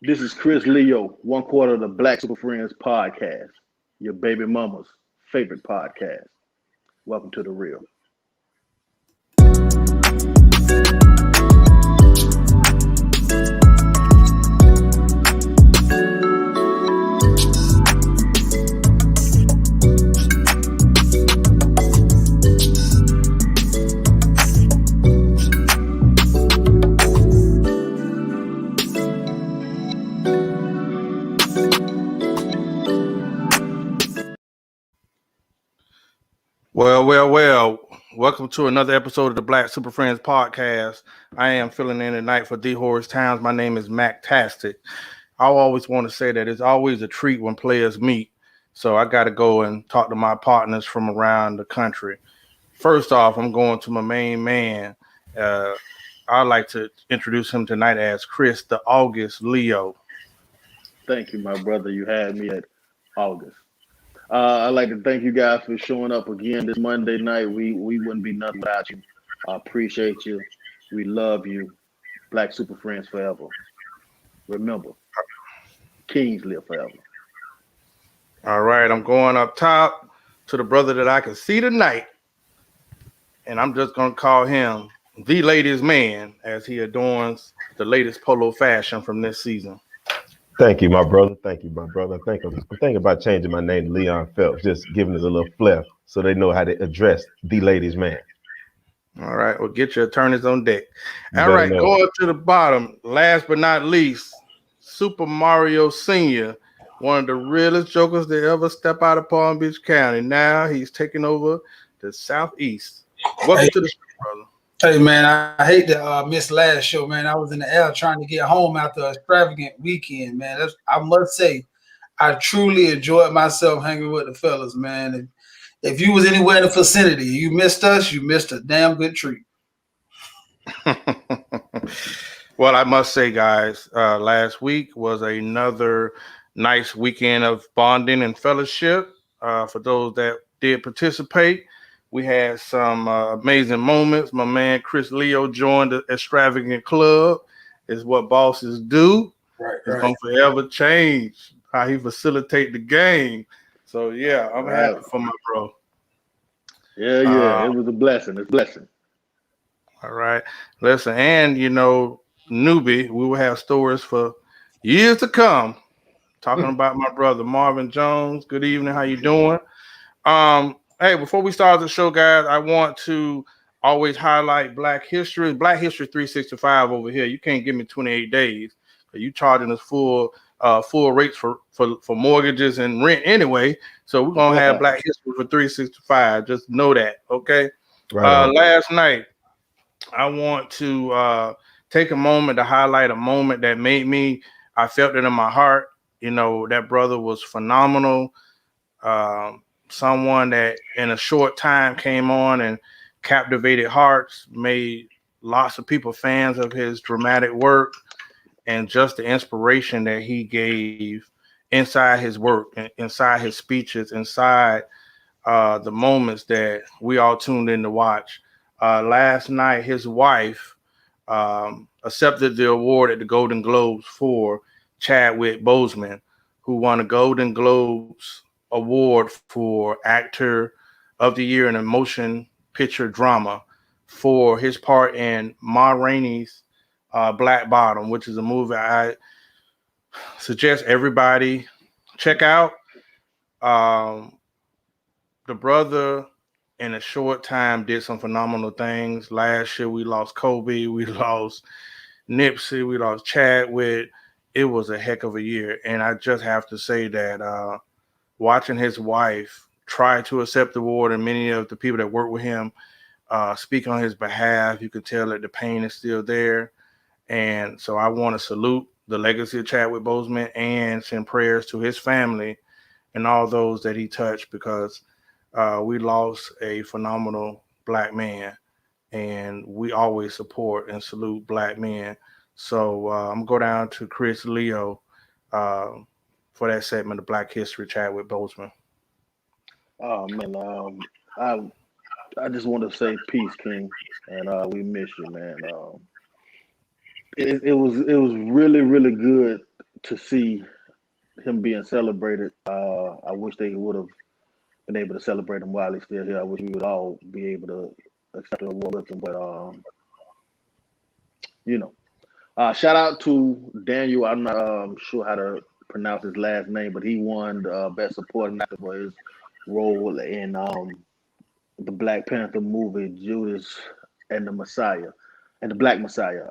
This is Chris Leo, one quarter of the Black Super Friends podcast, your baby mama's favorite podcast. Welcome to the real. Well. Welcome to another episode of the Black Super Friends podcast. I am filling in tonight for D. Horace Towns. My name is Mac Tastic. I always want to say that it's always a treat when players meet. So I got to go and talk to my partners from around the country. First off, I'm going to my main man. I'd like to introduce him tonight as Chris the August Leo. Thank you, my brother. You had me at August. I'd like to thank you guys for showing up again this Monday night. We wouldn't be nothing without you. I appreciate you. We love you. Black Super Friends forever. Remember, Kings live forever. All right, I'm going up top to the brother that I can see tonight. And I'm just going to call him the ladies' man as he adorns the latest polo fashion from this season. Thank you, my brother. I'm thinking about changing my name to Leon Phelps, just giving it a little flair so they know how to address the ladies' man. All right, well, get your attorneys on deck. All right, go up to the bottom. Last but not least, Super Mario Sr., one of the realest jokers that ever step out of Palm Beach County. Now he's taking over the Southeast. Welcome to the show, brother. Hey, man, I hate to miss last show, man. I was in the air trying to get home after an extravagant weekend, man. I must say, I truly enjoyed myself hanging with the fellas, man. If you was anywhere in the vicinity, you missed us, you missed a damn good treat. Well, I must say, guys, last week was another nice weekend of bonding and fellowship. For those that did participate, we had some amazing moments. My man Chris Leo joined the extravagant club. Is what bosses do. Right. It's gonna forever change how he facilitate the game. So yeah, I'm happy for my bro. Yeah. It was a blessing. It's a blessing. All right. Listen, and newbie, we will have stories for years to come. Talking about my brother Marvin Jones. Good evening. How you doing? Hey, before we start the show, guys, I want to always highlight Black History. Black History 365 over here. You can't give me 28 days. You charging us full rates for mortgages and rent anyway. So we're gonna have Black History for 365. Just know that, okay? Right. Last night, I want to take a moment to highlight a moment that made me. I felt it in my heart. That brother was phenomenal. Someone that in a short time came on and captivated hearts, made lots of people fans of his dramatic work, and just the inspiration that he gave inside his work, inside his speeches, inside the moments that we all tuned in to watch. Last night, his wife accepted the award at the Golden Globes for Chadwick Boseman, who won a Golden Globes award for Actor of the Year in a Motion Picture Drama for his part in Ma Rainey's Black Bottom, which is a movie I suggest everybody check out. The brother in a short time did some phenomenal things. Last year we lost Kobe, we lost Nipsey, we lost Chadwick. It was a heck of a year, and I just have to say that watching his wife try to accept the award and many of the people that work with him speak on his behalf, you can tell that the pain is still there. And so I want to salute the legacy of Chadwick Boseman and send prayers to his family and all those that he touched, because we lost a phenomenal Black man, and we always support and salute Black men. So I'm going to go down to Chris Leo for that segment of Black History, Chadwick Boseman. Oh man, I just want to say peace, King, and we miss you, man. It was really good to see him being celebrated. I wish they would have been able to celebrate him while he's still here. I wish we would all be able to accept the award with him. But shout out to Daniel. I'm not sure how to pronounce his last name, but he won the Best Supporting Actor for his role in the Black Panther movie Judas and the Messiah and the Black Messiah.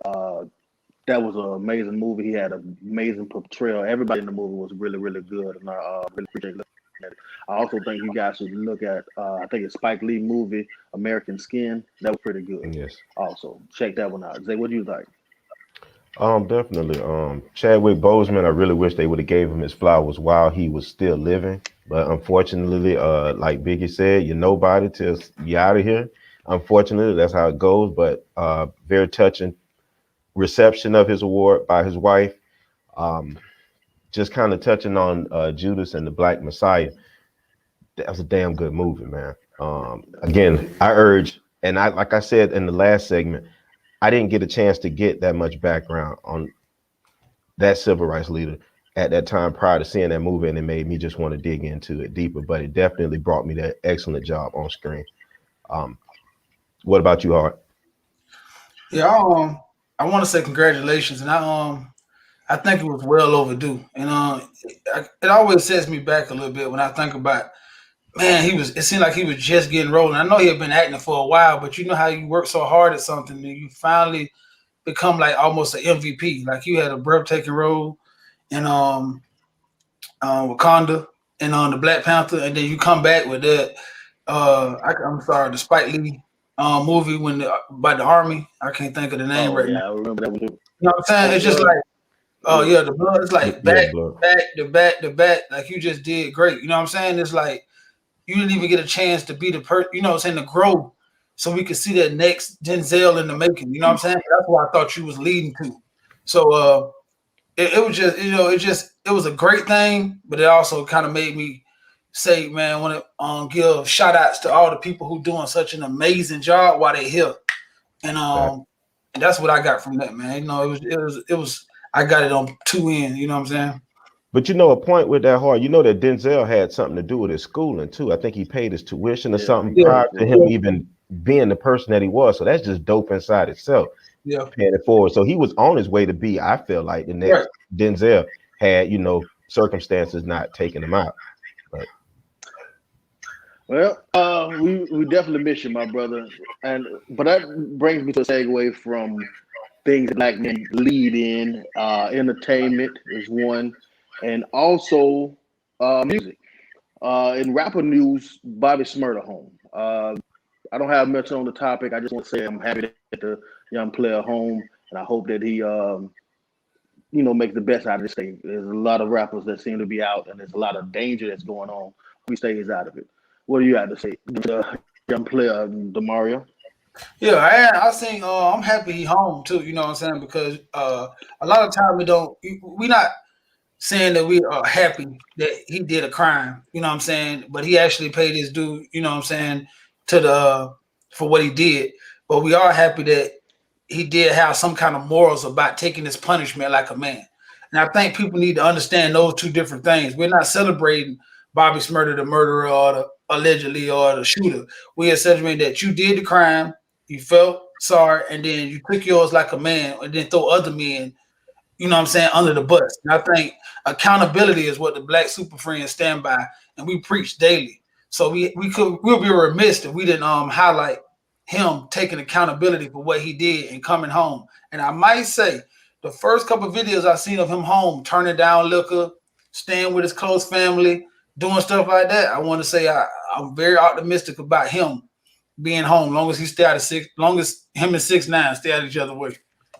That was an amazing movie. He had an amazing portrayal. Everybody in the movie was really, really good, and I really appreciate looking at it. I also think you guys should look at, I think it's Spike Lee movie, American Skin. That was pretty good. Yes. Also, check that one out. Zay, what do you think? Definitely. Chadwick Boseman, I really wish they would have gave him his flowers while he was still living. But unfortunately, like Biggie said, you're nobody till you're out of here. Unfortunately, that's how it goes. But very touching reception of his award by his wife. Just kind of touching on Judas and the Black Messiah. That was a damn good movie, man. Again, I urge, and like I said in the last segment, I didn't get a chance to get that much background on that civil rights leader at that time prior to seeing that movie, and it made me just want to dig into it deeper. But it definitely brought me that excellent job on screen. What about you, Hart? Yeah, I want to say congratulations, and I think it was well overdue. And it always sets me back a little bit when I think about, man, it seemed like he was just getting rolling. I know he had been acting for a while, but you know how you work so hard at something and you finally become like almost an MVP. Like you had a breathtaking role in Wakanda and on the Black Panther, and then you come back with that. The Spike Lee movie by the Army. I can't think of the name right now. I remember that one. You know what I'm saying? It's just like, the blood is like back to back. Like you just did great. You know what I'm saying? It's like you didn't even get a chance to be the person, you know what I'm saying, to grow so we could see that next Denzel in the making. You know what I'm saying? That's what I thought you was leading to. So it was just, it was a great thing, but it also kind of made me say, man, I want to give shout outs to all the people who doing such an amazing job while they're here. And that's what I got from that, man. It was I got it on two ends, you know what I'm saying? But a point with that, Hart, that Denzel had something to do with his schooling too. I think he paid his tuition or something prior to him even being the person that he was. So that's just dope inside itself. Yeah. Paying it forward. So he was on his way to be, I feel like, the next Denzel had, circumstances not taking him out. Well, we definitely miss you, my brother. But that brings me to a segue from things that Black men lead in. Entertainment is one, and also music. In rapper news, Bobby Shmurda home. I don't have much on the topic. I just want to say I'm happy that the young player home, and I hope that he, makes the best out of this thing. There's a lot of rappers that seem to be out, and there's a lot of danger that's going on. We stays out of it. What do you have to say, the young player, DeMario? Yeah, I think I'm happy he home too. You know what I'm saying? Because a lot of time we're not saying that we are happy that he did a crime. You know what I'm saying? But he actually paid his due. You know what I'm saying? For what he did. But we are happy that he did have some kind of morals about taking his punishment like a man. And I think people need to understand those two different things. We're not celebrating Bobby Shmurda, the murderer, or the allegedly or the shooter. We are celebrating that you did the crime, you felt sorry, and then you took yours like a man, and then throw other men, you know what I'm saying, under the bus. And I think accountability is what the Black Super Friends stand by, and we preach daily. So we'll be remiss if we didn't highlight him taking accountability for what he did and coming home. And I might say the first couple of videos I've seen of him home, turning down liquor, staying with his close family, doing stuff like that, I want to say I'm very optimistic about him being home, long as he stay out of long as him and 6ix9ine stay out of each other way.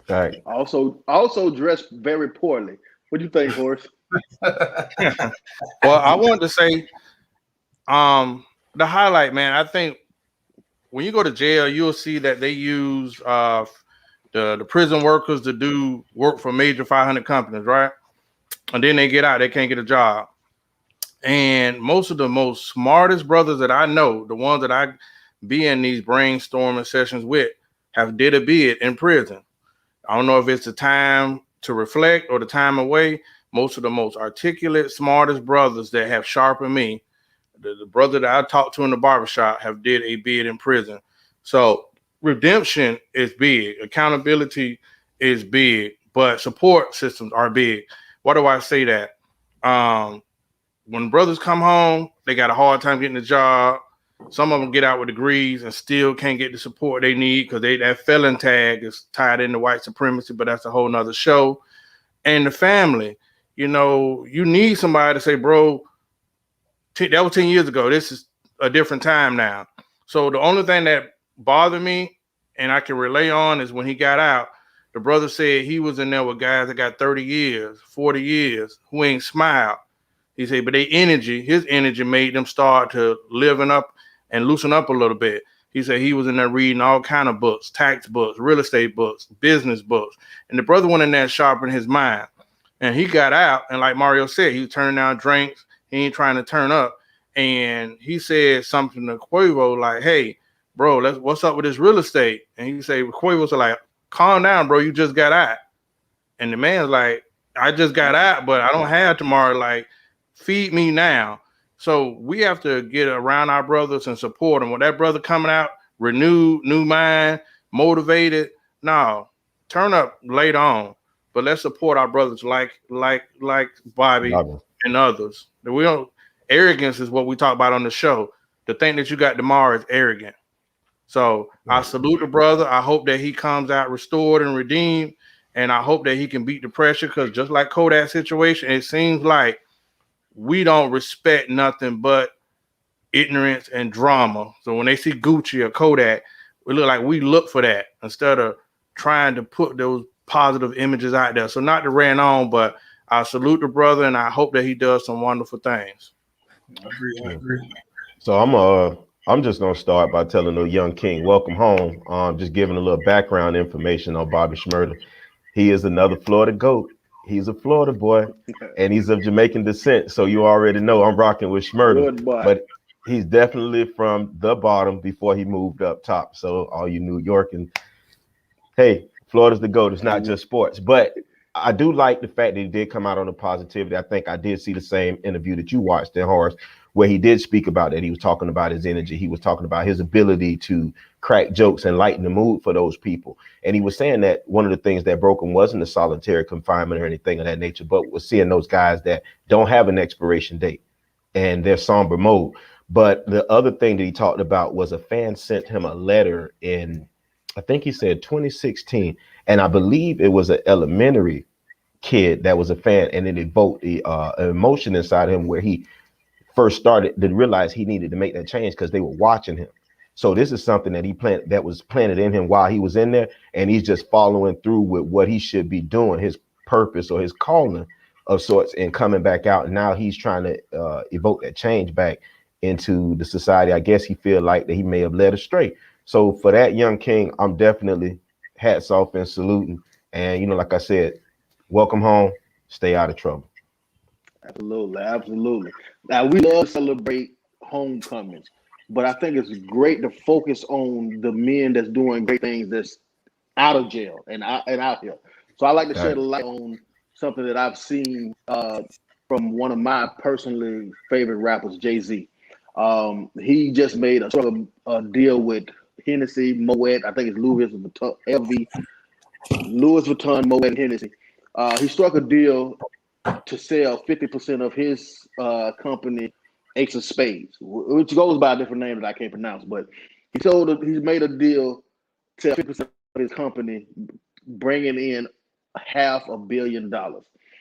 All right. Also dressed very poorly. What do you think, Horace? Well, I wanted to say, the highlight, man. I think when you go to jail, you'll see that they use the prison workers to do work for major 500 companies, right? And then they get out, they can't get a job. And most of the most smartest brothers that I know, the ones that I be in these brainstorming sessions with, have did a bid in prison. I don't know if it's the time to reflect or the time away, most of the most articulate, smartest brothers that have sharpened me, the brother that I talked to in the barbershop, have did a bid in prison. So redemption is big, accountability is big, but support systems are big. Why do I say that? When brothers come home, they got a hard time getting a job. Some of them get out with degrees and still can't get the support they need because that felon tag is tied into white supremacy, but that's a whole nother show. And the family, you need somebody to say, bro, that was 10 years ago. This is a different time now. So the only thing that bothered me and I can relay on is when he got out, the brother said he was in there with guys that got 30 years, 40 years, who ain't smiled. He said, but his energy made them start to liven up and loosen up a little bit. He said he was in there reading all kind of books, tax books, real estate books, business books. And the brother went in there sharpening his mind. And he got out, and like Mario said, he was turning down drinks. He ain't trying to turn up. And he said something to Quavo like, hey, bro, what's up with this real estate? And he said, Quavo's like, calm down, bro, you just got out. And the man's like, I just got out, but I don't have tomorrow. Like, feed me now. So we have to get around our brothers and support them. When that brother coming out, renewed, new mind, motivated, no, turn up later on. But let's support our brothers like Bobby and others. We don't. Arrogance is what we talk about on the show. The thing that you got tomorrow is arrogant. So I salute the brother. I hope that he comes out restored and redeemed, and I hope that he can beat the pressure. Because just like Kodak's situation, it seems like we don't respect nothing but ignorance and drama. So when they see Gucci or Kodak, we look for that instead of trying to put those positive images out there. So not to rant on, but I salute the brother and I hope that he does some wonderful things. I agree. So I'm just gonna start by telling the young king, welcome home. Just giving a little background information on Bobby Shmurda. He is another Florida GOAT. He's a Florida boy, and he's of Jamaican descent. So you already know I'm rocking with Shmurda. But he's definitely from the bottom before he moved up top. So all you New York and hey, Florida's the GOAT. It's not just sports. But I do like the fact that he did come out on the positivity. I think I did see the same interview that you watched in Horace, where he did speak about that. He was talking about his energy. He was talking about his ability to crack jokes and lighten the mood for those people. And he was saying that one of the things that broke him wasn't the solitary confinement or anything of that nature, but was seeing those guys that don't have an expiration date and they're somber mode. But the other thing that he talked about was a fan sent him a letter in, I think he said 2016. And I believe it was an elementary kid that was a fan, and it evoked the emotion inside him where he first started to realize he needed to make that change because they were watching him. So this is something that was planted in him while he was in there, and he's just following through with what he should be doing, his purpose or his calling of sorts, and coming back out. And now he's trying to evoke that change back into the society. I guess he feel like that he may have led astray. So for that young king, I'm definitely hats off and saluting. And like I said, welcome home. Stay out of trouble. Absolutely. Now we love to celebrate homecomings, but I think it's great to focus on the men that's doing great things that's out of jail and out here. So I like to shed a light on something that I've seen from one of my personally favorite rappers, Jay-Z. He just made a deal with Hennessy, Moet. I think it's Louis Vuitton, LV, Louis Vuitton, Moet, and Hennessy. He struck a deal to sell 50% of his company, Ace of Spades, which goes by a different name that I can't pronounce. But he's made a deal to sell 50% of his company, bringing in $500 million.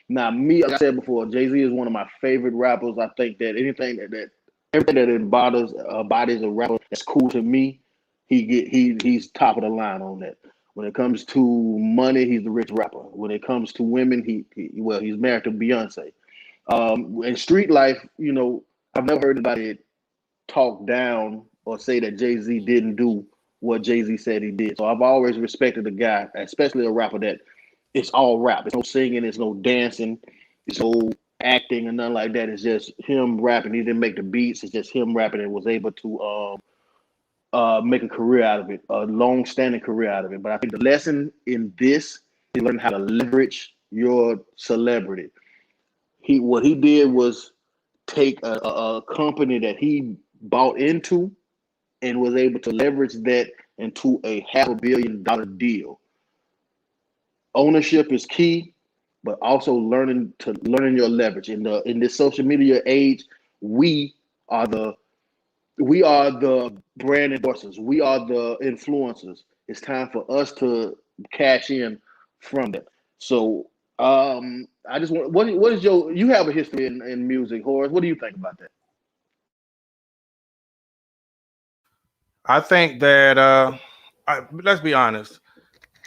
Now, like I said before, Jay-Z is one of my favorite rappers. I think that everything that embodies a rapper that's cool to me, he's top of the line on that. When it comes to money, he's the rich rapper. When it comes to women, he's married to Beyonce. In street life, I've never heard anybody talk down or say that Jay-Z didn't do what Jay-Z said he did. So I've always respected the guy, especially a rapper that it's all rap. It's no singing, it's no dancing, it's no acting and nothing like that. It's just him rapping. He didn't make the beats. It's just him rapping and was able to make a career out of it, a long-standing career out of it. But I think the lesson in this is learning how to leverage your celebrity. What he did was take a company that he bought into and was able to leverage that into a $500 million deal. Ownership is key, but also learning your leverage. In this social media age, we are the brand endorsers. We are the influencers. It's time for us to cash in from that. So I just want what is you have a history in music, Horace. What do you think about that? I think that let's be honest.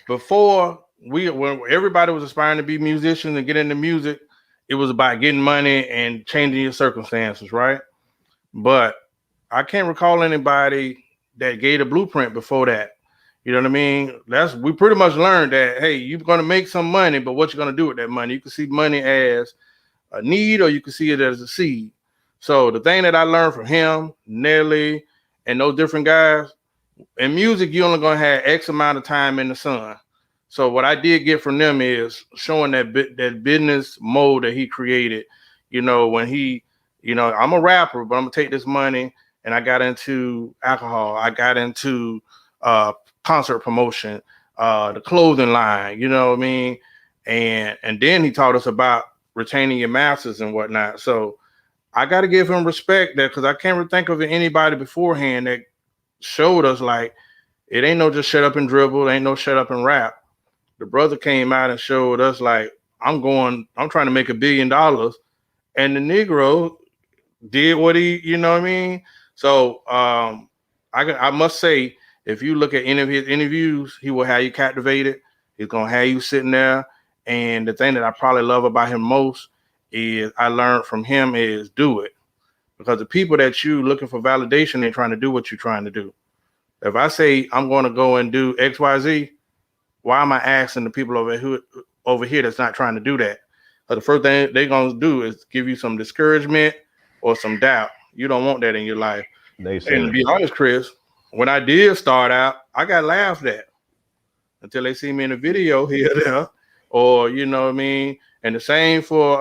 Before when everybody was aspiring to be musicians and get into music, it was about getting money and changing your circumstances, right? But I can't recall anybody that gave a blueprint before that. You know what I mean? We pretty much learned that, hey, you're gonna make some money, but what you're gonna do with that money? You can see money as a need, or you can see it as a seed. So the thing that I learned from him, Nelly, and those different guys, in music, you're only gonna have X amount of time in the sun. So what I did get from them is showing that business mode that he created. You know, when I'm a rapper, but I'm gonna take this money, and I got into alcohol. I got into concert promotion, the clothing line. You know what I mean? And then he taught us about retaining your masters and whatnot. So I got to give him respect there, because I can't think of anybody beforehand that showed us like it ain't no just shut up and dribble, ain't no shut up and rap. The brother came out and showed us like I'm trying to make $1 billion, and the Negro did what he, you know what I mean? So I must say, if you look at any of his interviews, he will have you captivated. He's gonna have you sitting there. And the thing that I probably love about him most is I learned from him is do it. Because the people that you looking for validation, they're trying to do what you're trying to do. If I say I'm going to go and do X, Y, Z, why am I asking the people over here that's not trying to do that? But the first thing they're going to do is give you some discouragement or some doubt. You don't want that in your life. And to be honest, Chris, when I did start out, I got laughed at until they see me in a video here or there, or you know what I mean. And the same for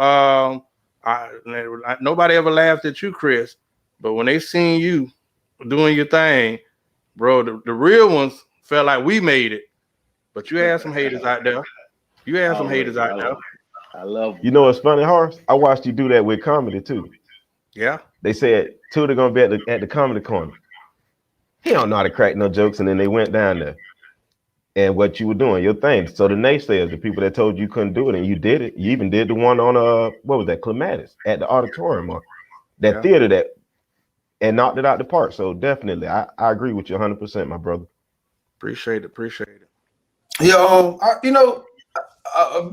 nobody ever laughed at you, Chris, but when they seen you doing your thing, bro, the real ones felt like we made it. But you had some haters out there. I love them. You know what's funny, Horace? I watched you do that with comedy too. Yeah. They said Tudor gonna be at the comedy corner. He don't know how to crack no jokes, and then they went down there. And what you were doing, your thing. So the naysayers, the people that told you couldn't do it, and you did it. You even did the one on what was that, Clematis at the auditorium, or that theater that, and knocked it out the park. So definitely, I agree with you 100%, my brother. Appreciate it. Yeah,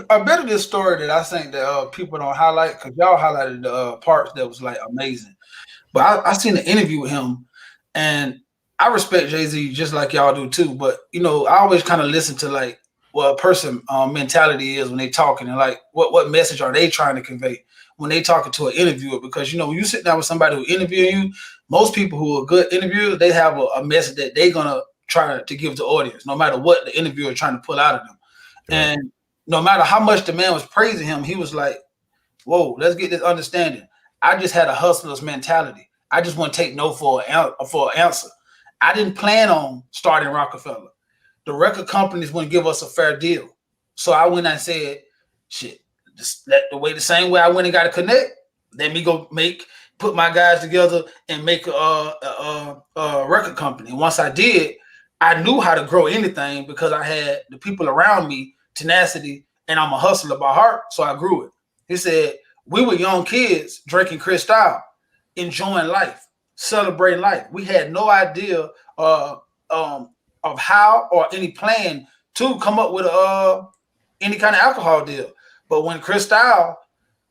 a bit of this story that I think that people don't highlight, because y'all highlighted the parts that was like amazing. But I seen an interview with him, and I respect Jay-Z just like y'all do too. But I always kind of listen to like what a person mentality is when they talking, and like what message are they trying to convey when they talking to an interviewer. Because when you sit down with somebody who interview you, most people who are good interviewers, they have a message that they're gonna try to give the audience, no matter what the interviewer is trying to pull out of them. Yeah. And no matter how much the man was praising him, he was like, whoa, let's get this understanding. I just had a hustler's mentality. I just want to take no for an answer. I didn't plan on starting Rockefeller. The record companies wouldn't give us a fair deal. So I went and said, shit, the same way I went and got a connect, let me go put my guys together and make a record company. And once I did, I knew how to grow anything because I had the people around me, tenacity, and I'm a hustler by heart, so I grew it. He said, we were young kids drinking Cristal, enjoying life, celebrating life. We had no idea of how or any plan to come up with any kind of alcohol deal. But when Cristal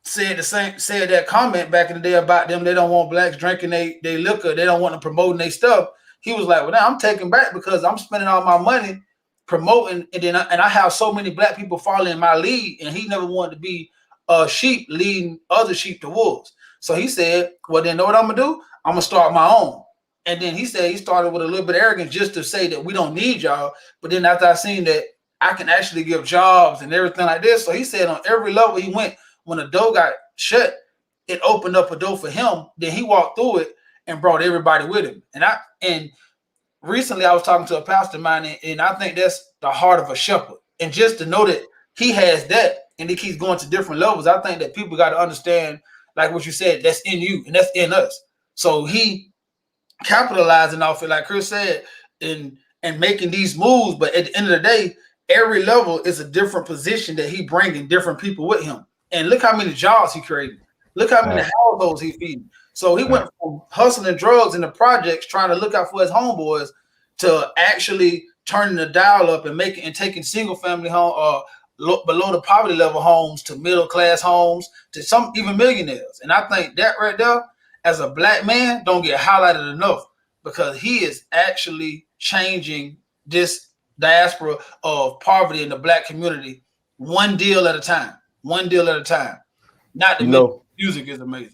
said that comment back in the day about them, they don't want blacks drinking they liquor, they don't want them promoting their stuff. He was like, well, now I'm taking back because I'm spending all my money promoting, and I have so many black people following my lead, and he never wanted to be a sheep leading other sheep to wolves. So he said, well, then know what I'm gonna do? I'm gonna start my own. And then he said he started with a little bit of arrogance just to say that we don't need y'all. But then after I seen that I can actually give jobs and everything like this. So he said on every level he went, when the door got shut, it opened up a door for him. Then he walked through it and brought everybody with him. And recently I was talking to a pastor of mine, and I think that's the heart of a shepherd. And just to know that he has that and he keeps going to different levels, I think that people got to understand, like what you said, that's in you and that's in us. So he capitalizing off it, like Chris said, and making these moves. But at the end of the day, every level is a different position that he bringing different people with him. And look how many jobs he created. Look how many households he feeding. So he went from hustling drugs in the projects, trying to look out for his homeboys, to actually turning the dial up and taking single family home or below the poverty level homes to middle class homes to some even millionaires. And I think that right there, as a black man, don't get highlighted enough, because he is actually changing this diaspora of poverty in the black community one deal at a time. One deal at a time. Not the music is amazing.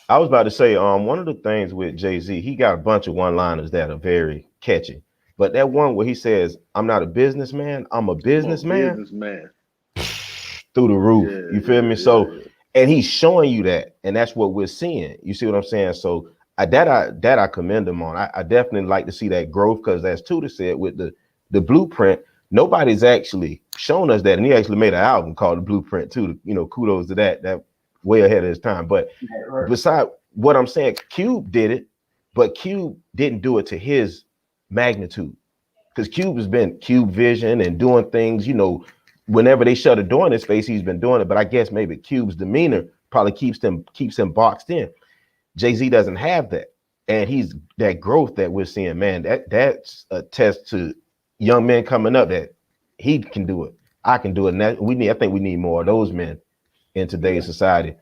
I was about to say, one of the things with Jay-Z, he got a bunch of one-liners that are very catchy. But that one where he says, "I'm not a businessman, I'm a businessman," through the roof. Yeah, you feel me? So, and he's showing you that, and that's what we're seeing. You see what I'm saying? So I commend him on. I definitely like to see that growth, because as Tudor said, with the blueprint, nobody's actually shown us that. And he actually made an album called The Blueprint too. You know, kudos to that. That way ahead of his time. But beside what I'm saying, Cube did it, but Cube didn't do it to his magnitude, because Cube has been Cube Vision and doing things, you know, whenever they shut a door in his face, he's been doing it. But I guess maybe Cube's demeanor probably keeps him boxed in. Jay-Z doesn't have that, and he's that growth that we're seeing, man. That's a test to young men coming up that he can do it, I can do it. And I think we need more of those men in today's society.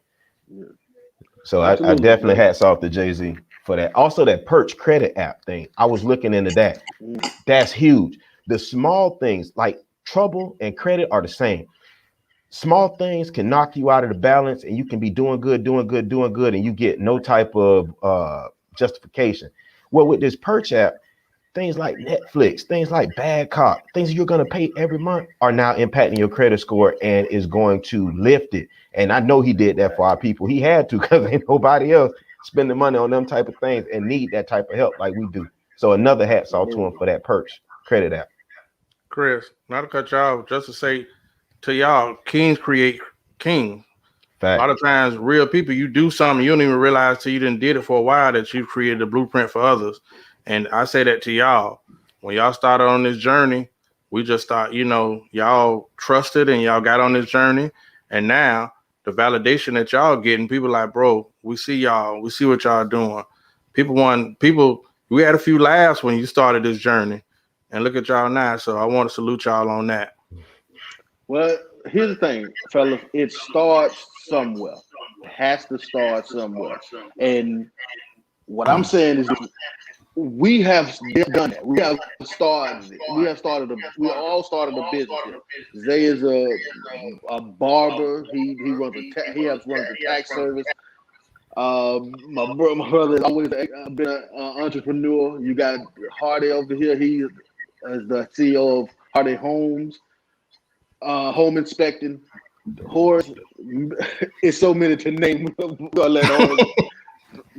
So I definitely hats off to Jay-Z for that. Also, that Perch credit app thing, I was looking into that. That's huge. The small things like trouble and credit are the same. Small things can knock you out of the balance, and you can be doing good, and you get no type of justification. Well, with this Perch app, things like Netflix, things like Bad Cop, things you're going to pay every month are now impacting your credit score and is going to lift it. And I know he did that for our people. He had to, because ain't nobody else spending money on them type of things and need that type of help like we do. So another hats off to him for that Perch credit app. Chris, not to cut y'all, just to say to y'all, kings create kings. Fact. A lot of times, real people, you do something, you don't even realize till you didn't did it for a while that you've created a blueprint for others. And I say that to y'all, when y'all started on this journey, we just thought, you know, y'all trusted and y'all got on this journey. And now the validation that y'all getting, people like, bro, we see y'all, we see what y'all doing. We had a few laughs when you started this journey, and look at y'all now. So I want to salute y'all on that. Well, here's the thing, fellas, it starts somewhere. It has to start somewhere. And what I'm saying is, we have done it. We all started a business here. Zay is a barber. He helps run the tax service. My brother has always been an entrepreneur. You got Hardy over here. He is the CEO of Hardy Homes, home inspecting. Horace, it's so many to name. I'll let Horace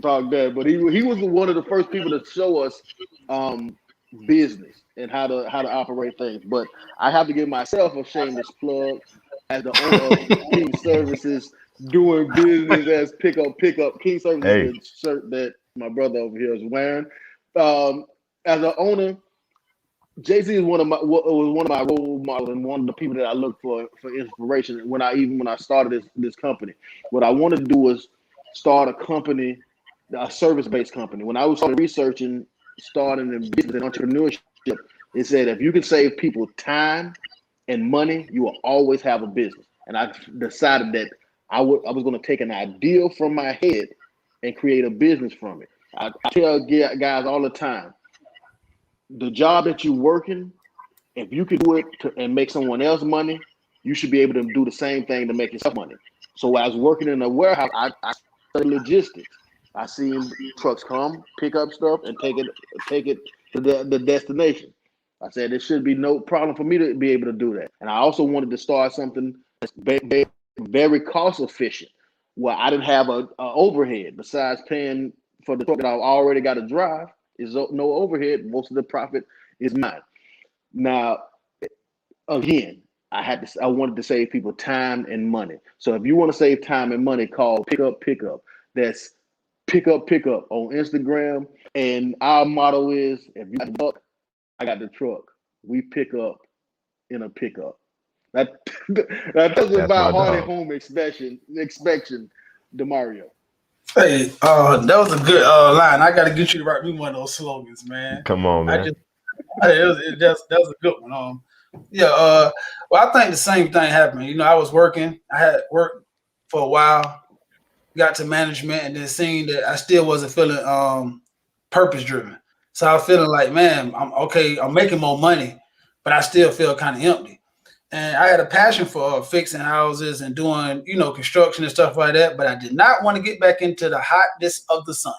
talk that, but he was one of the first people to show us business and how to operate things. But I have to give myself a shameless plug as the owner of King Services, doing business as pickup. King Services, the shirt that my brother over here is wearing. As an owner, Jay-Z is one of my role models and one of the people that I look for inspiration. When I started this company, what I wanted to do was start a company, a service-based company. When I was researching starting in business and entrepreneurship, it said if you can save people time and money, you will always have a business. And I decided that I was going to take an idea from my head and create a business from it. I tell guys all the time, the job that you're working, if you can do it and make someone else money, you should be able to do the same thing to make yourself money. So I was working in a warehouse. I studied logistics. I seen trucks come, pick up stuff, and take it to the destination. I said there should be no problem for me to be able to do that. And I also wanted to start something that's very cost efficient, where I didn't have a overhead besides paying for the truck that I already got to drive. Is no overhead. Most of the profit is mine. Now, again, I wanted to save people time and money. So if you want to save time and money, call Pickup. That's Pickup on Instagram. And our motto is, if you got the buck, I got the truck. We pick up in a pickup. That's about Hardy home inspection, Demario. Hey, that was a good line. I got to get you to write me one of those slogans, man. Come on, man. That was a good one. Well, I think the same thing happened. You know, I was working. I had worked for a while, got to management, and then seeing that I still wasn't feeling purpose driven. So I was feeling like, man, I'm okay. I'm making more money, but I still feel kind of empty. And I had a passion for fixing houses and doing, construction and stuff like that. But I did not want to get back into the hotness of the sun.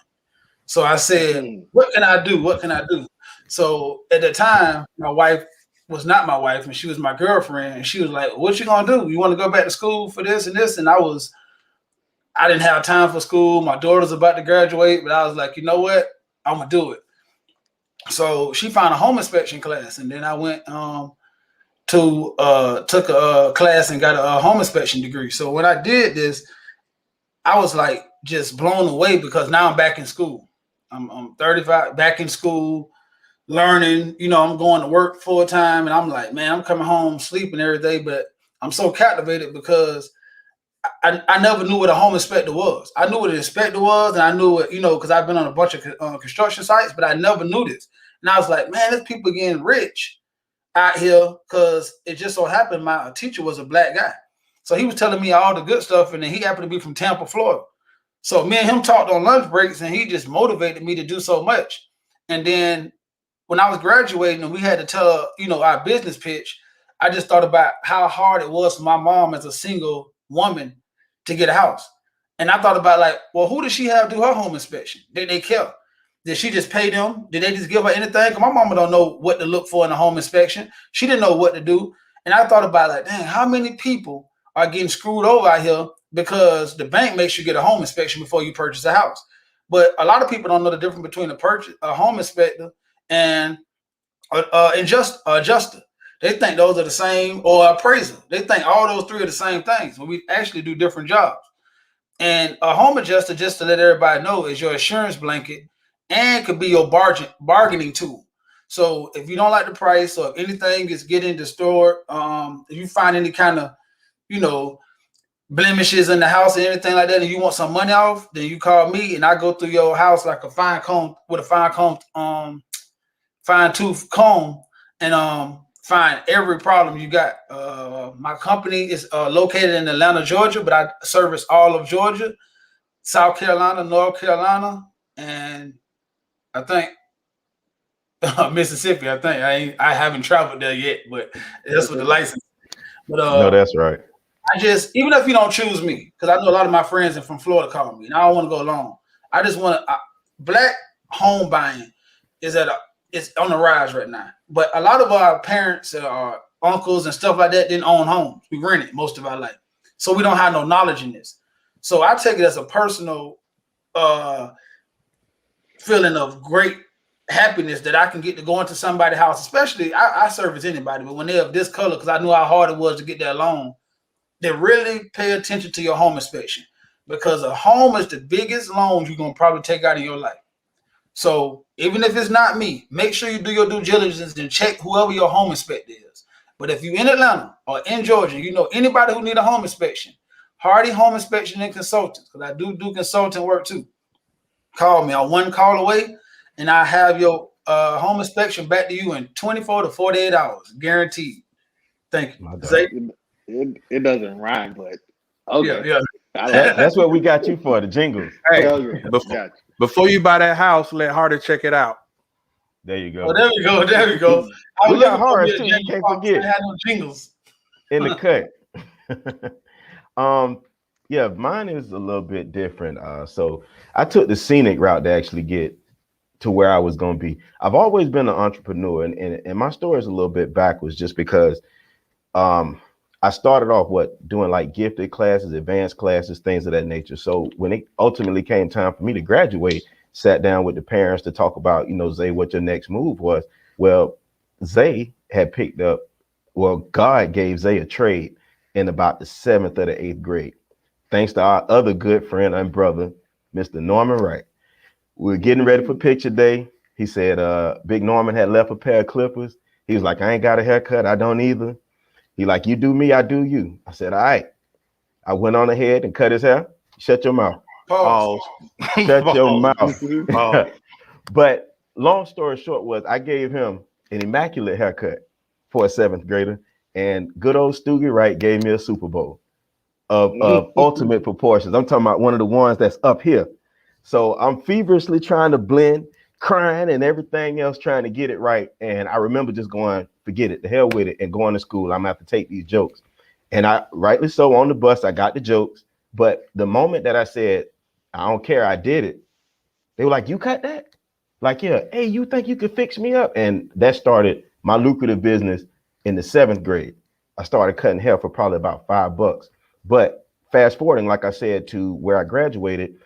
So I said, what can I do? What can I do? So at the time, my wife was not my wife, and she was my girlfriend. And she was like, what you going to do? You want to go back to school for this and this? And I didn't have time for school. My daughter's about to graduate, but I was like, you know what? I'm going to do it. So she found a home inspection class. And then I went took a class and got a home inspection degree. So when I did this, I was like just blown away because now I'm back in school. I'm 35, back in school, learning. I'm going to work full time, and I'm like, man, I'm coming home sleeping every day. But I'm so captivated because I never knew what a home inspector was. I knew what an inspector was, and I knew what, because I've been on a bunch of construction sites, but I never knew this. And I was like, man, there's people getting rich out here because it just so happened my teacher was a black guy. So he was telling me all the good stuff, and then he happened to be from Tampa, Florida. So me and him talked on lunch breaks, and he just motivated me to do so much. And then when I was graduating and we had to tell, our business pitch, I just thought about how hard it was for my mom as a single woman to get a house. And I thought about like, well, who did she have do her home inspection? Did they care? Did she just pay them? Did they just give her anything? Because my mama don't know what to look for in a home inspection. She didn't know what to do. And I thought about like, dang, how many people are getting screwed over out here because the bank makes you get a home inspection before you purchase a house. But a lot of people don't know the difference between a home inspector and adjuster. They think those are the same, or appraiser. They think all those three are the same things when we actually do different jobs. And a home adjuster, just to let everybody know, is your insurance blanket and could be your bargaining tool. So if you don't like the price, or if anything is getting distorted, if you find any kind of, blemishes in the house or anything like that, and you want some money off, then you call me and I go through your house like a fine tooth comb, and find every problem you got. My company is located in Atlanta, Georgia, but I service all of Georgia, South Carolina, North Carolina, and I think Mississippi. I haven't traveled there yet, but that's with the license. But no, that's right. Even if you don't choose me, because I know a lot of my friends are from Florida call me, and I don't want to go alone. I just want to. Black home buying is it's on the rise right now. But a lot of our parents, our uncles and stuff like that didn't own homes. We rented most of our life. So we don't have no knowledge in this. So I take it as a personal feeling of great happiness that I can get to go into somebody's house, especially I service anybody, but when they're of this color, because I knew how hard it was to get that loan, they really pay attention to your home inspection, because a home is the biggest loan you're going to probably take out of your life. So even if it's not me, make sure you do your due diligence and check whoever your home inspector is. But if you're in Atlanta or in Georgia, anybody who need a home inspection, Hardy Home Inspection and Consultants, because I do consulting work too. Call me. I'm one call away, and I have your home inspection back to you in 24 to 48 hours, guaranteed. Thank you. It doesn't rhyme, but okay. Yeah. That's what we got you for, the jingles. Hey, before you buy that house, let Hardy check it out. There you go. Oh, there we go. We got Horace too. You can't forget. I had no jingles in the cut. Mine is a little bit different. So I took the scenic route to actually get to where I was going to be. I've always been an entrepreneur, and my story is a little bit backwards just because I started off doing like gifted classes, advanced classes, things of that nature. So when it ultimately came time for me to graduate, sat down with the parents to talk about, Zay, what your next move was. Well, Zay had picked up, God gave Zay a trade in about the 7th or the 8th grade. Thanks to our other good friend and brother, Mr. Norman Wright. We were getting ready for picture day. He said, Big Norman had left a pair of clippers. He was like, I ain't got a haircut. I don't either. He like, you do me, I do you. I said, all right. I went on ahead and cut his hair. Shut your mouth. Pause. Shut your mouth. Pause. But long story short was I gave him an immaculate haircut for a 7th grader. And good old Stoogie Wright gave me a Super Bowl of ultimate proportions. I'm talking about one of the ones that's up here. So I'm feverishly trying to blend, crying and everything else, trying to get it right. And I remember just going, forget it, the hell with it, and going to school. I'm gonna have to take these jokes. And I, rightly so, on the bus, I got the jokes. But the moment that I said, I don't care, I did it, they were like, you cut that? Like, yeah, hey, you think you could fix me up? And that started my lucrative business in the 7th grade. I started cutting hair for probably about $5. But fast forwarding, like I said, to where I graduated,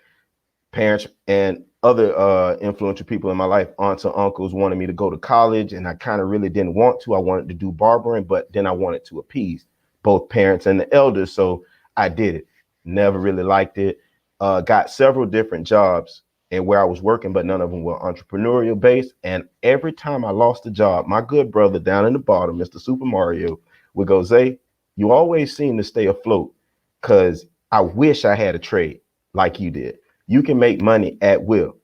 parents and other influential people in my life, aunts and uncles, wanted me to go to college, and I kind of really didn't want to. I wanted to do barbering, but then I wanted to appease both parents and the elders, so I did it. Never really liked it. Got several different jobs and where I was working, but none of them were entrepreneurial based. And every time I lost a job, my good brother down in the bottom, Mr. Super Mario, would go, Zay, you always seem to stay afloat, because I wish I had a trade like you did. You can make money at will.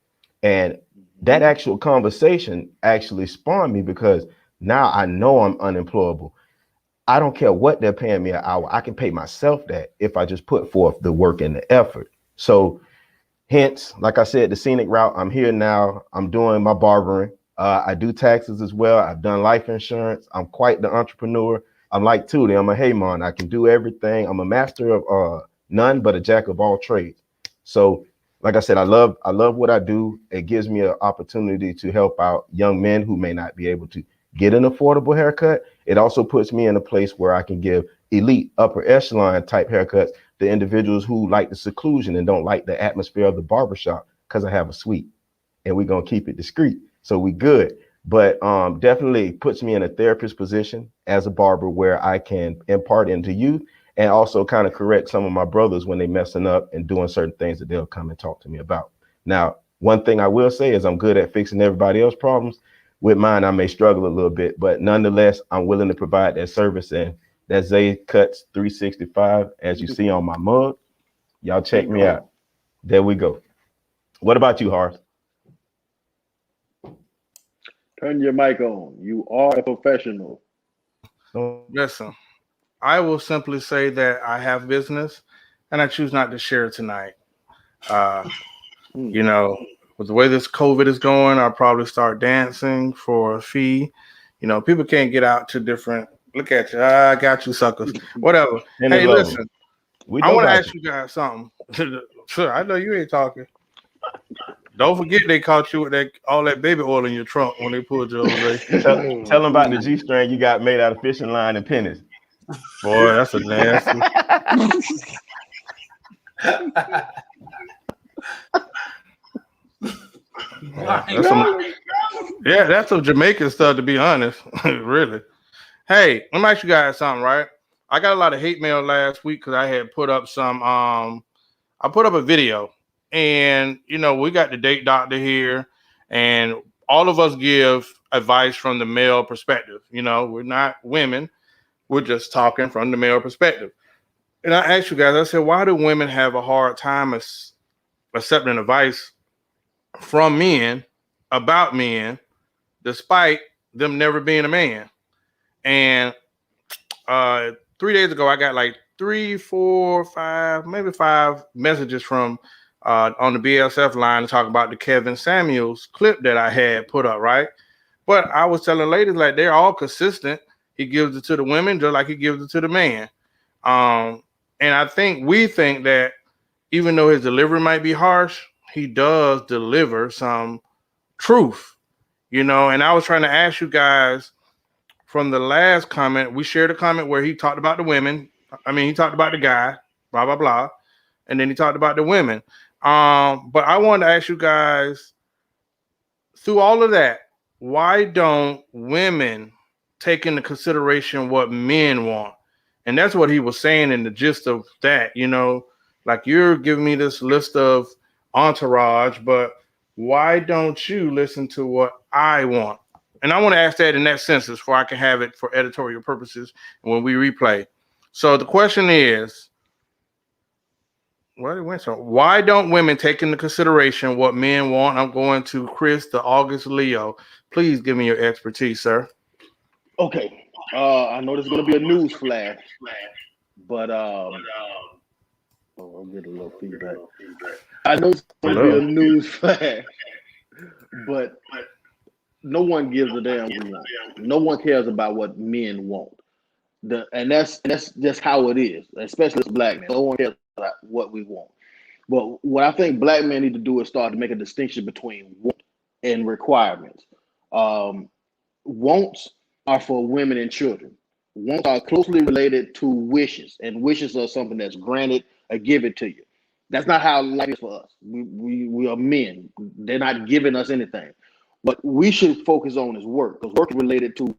And that actual conversation actually spawned me, because now I know I'm unemployable. I don't care what they're paying me an hour. I can pay myself that if I just put forth the work and the effort. So hence, like I said, the scenic route, I'm here now. I'm doing my barbering. I do taxes as well. I've done life insurance. I'm quite the entrepreneur. I'm like Tootie. I'm a Haymon. I can do everything. I'm a master of none, but a jack of all trades. So like I said, I love what I do. It gives me an opportunity to help out young men who may not be able to get an affordable haircut. It also puts me in a place where I can give elite upper echelon type haircuts to individuals who like the seclusion and don't like the atmosphere of the barbershop, because I have a suite and we're going to keep it discreet. So we good. But definitely puts me in a therapist position as a barber, where I can impart into youth and also kind of correct some of my brothers when they messing up and doing certain things that they'll come and talk to me about. Now, one thing I will say is I'm good at fixing everybody else's problems. With mine, I may struggle a little bit, but nonetheless, I'm willing to provide that service. And that's Zay Cuts 365, as you see on my mug. Y'all check me out. There we go. What about you, Horace? Turn your mic on. You are a professional. Listen, I will simply say that I have business, and I choose not to share it tonight. You know, with the way this COVID is going, I'll probably start dancing for a fee. You know, people can't get out to different. Look at you. I got you, suckers. Whatever. Hey, listen, I want to ask you guys something. Sure, I know you ain't talking. Don't forget they caught you with all that baby oil in your trunk when they pulled you over. Tell them about the G-string you got made out of fishing line and pennies. Boy, that's a nasty. That's some Jamaican stuff, to be honest. Really. Hey, let me ask you guys something, right? I got a lot of hate mail last week because I had put up I put up a video, and you know, we got the date doctor here, and all of us give advice from the male perspective. You know, we're not women, we're just talking from the male perspective. And I asked you guys, I said, why do women have a hard time accepting advice from men about men, despite them never being a man? And 3 days ago, I got like 3, 4, 5, maybe 5 messages from on the BSF line to talk about the Kevin Samuels clip that I had put up, right? But I was telling ladies, like, they're all consistent. He gives it to the women just like he gives it to the man. And I think we think that even though his delivery might be harsh, he does deliver some truth, you know. And I was trying to ask you guys from the last comment. We shared a comment where he talked about the women. I mean, he talked about the guy, blah blah blah, and then he talked about the women. But I wanted to ask you guys, through all of that, why don't women take into consideration what men want? And that's what he was saying in the gist of that, you know, like you're giving me this list of entourage, but why don't you listen to what I want? And I want to ask that in that sense before I can have it for editorial purposes when we replay. So the question is, why don't women take into consideration what men want? I'm going to Chris, the August Leo. Please give me your expertise, sir. Okay. I know there's going to be a news flash, but I'll get a little feedback. I know it's going to be a news flash, but no one gives a damn what we want. No one cares about what men want. And that's just how it is, especially as black men. No one cares about what we want. But what I think black men need to do is start to make a distinction between want and requirements. Wants are for women and children. Wants are closely related to wishes, and wishes are something that's granted or given to you. That's not how life is for us. We are men. They're not giving us anything. What we should focus on is work, because work is related to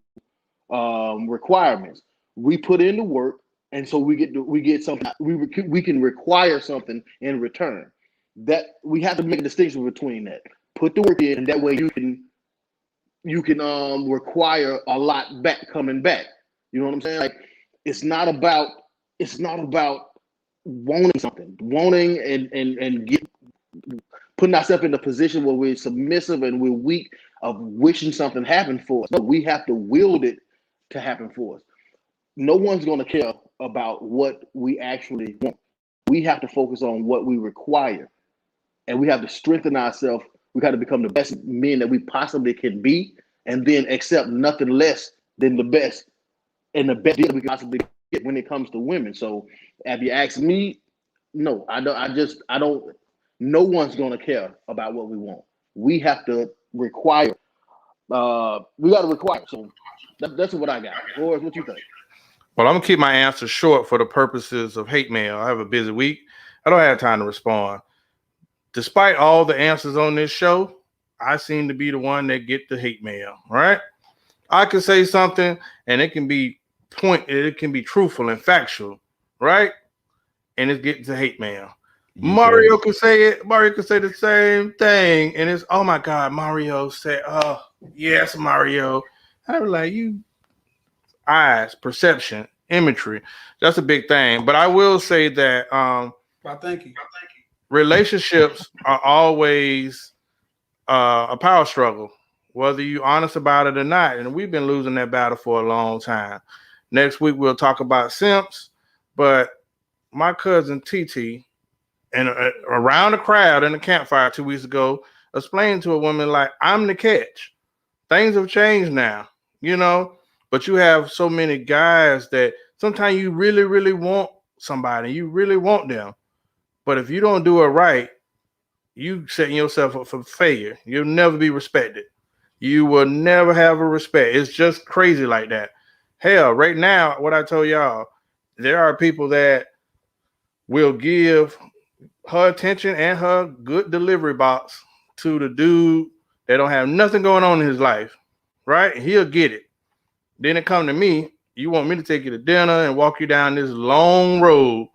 requirements. We put in the work, and so we get something. We can require something in return. That we have to make a distinction between that. Put the work in, and that way you can require a lot back coming back. You know what I'm saying? Like it's not about wanting something, wanting and putting ourselves in a position where we're submissive and we're weak of wishing something happened for us. No, we have to wield it to happen for us. No one's going to care about what we actually want. We have to focus on what we require, and we have to strengthen ourselves. We got to become the best men that we possibly can be, and then accept nothing less than the best and the best deal we can possibly get when it comes to women. So if you ask me, no, I don't. No one's going to care about what we want. We have to require. We got to require. So that's what I got. Boris, what you think? Well, I'm gonna keep my answer short for the purposes of hate mail. I have a busy week. I don't have time to respond. Despite all the answers on this show, I seem to be the one that get the hate mail, right? I can say something and it can be truthful and factual, right? And it's getting to hate mail. Mario can say it. Mario can say the same thing. And it's, oh my God, Mario said, oh, yes, Mario. I was like, you eyes, perception, imagery. That's a big thing. But I will say that Well, thank you. relationships are always a power struggle, whether you're honest about it or not. And we've been losing that battle for a long time. Next week, we'll talk about simps. But my cousin TT, and around the crowd in the campfire 2 weeks ago, explained to a woman like, I'm the catch. Things have changed now, you know, but you have so many guys that sometimes you really, really want somebody. You really want them. But if you don't do it right, you setting yourself up for failure. You'll never be respected. You will never have a respect. It's just crazy like that. Hell, right now, what I told y'all, there are people that will give her attention and her good delivery box to the dude that don't have nothing going on in his life, right? He'll get it. Then it come to me, you want me to take you to dinner and walk you down this long road.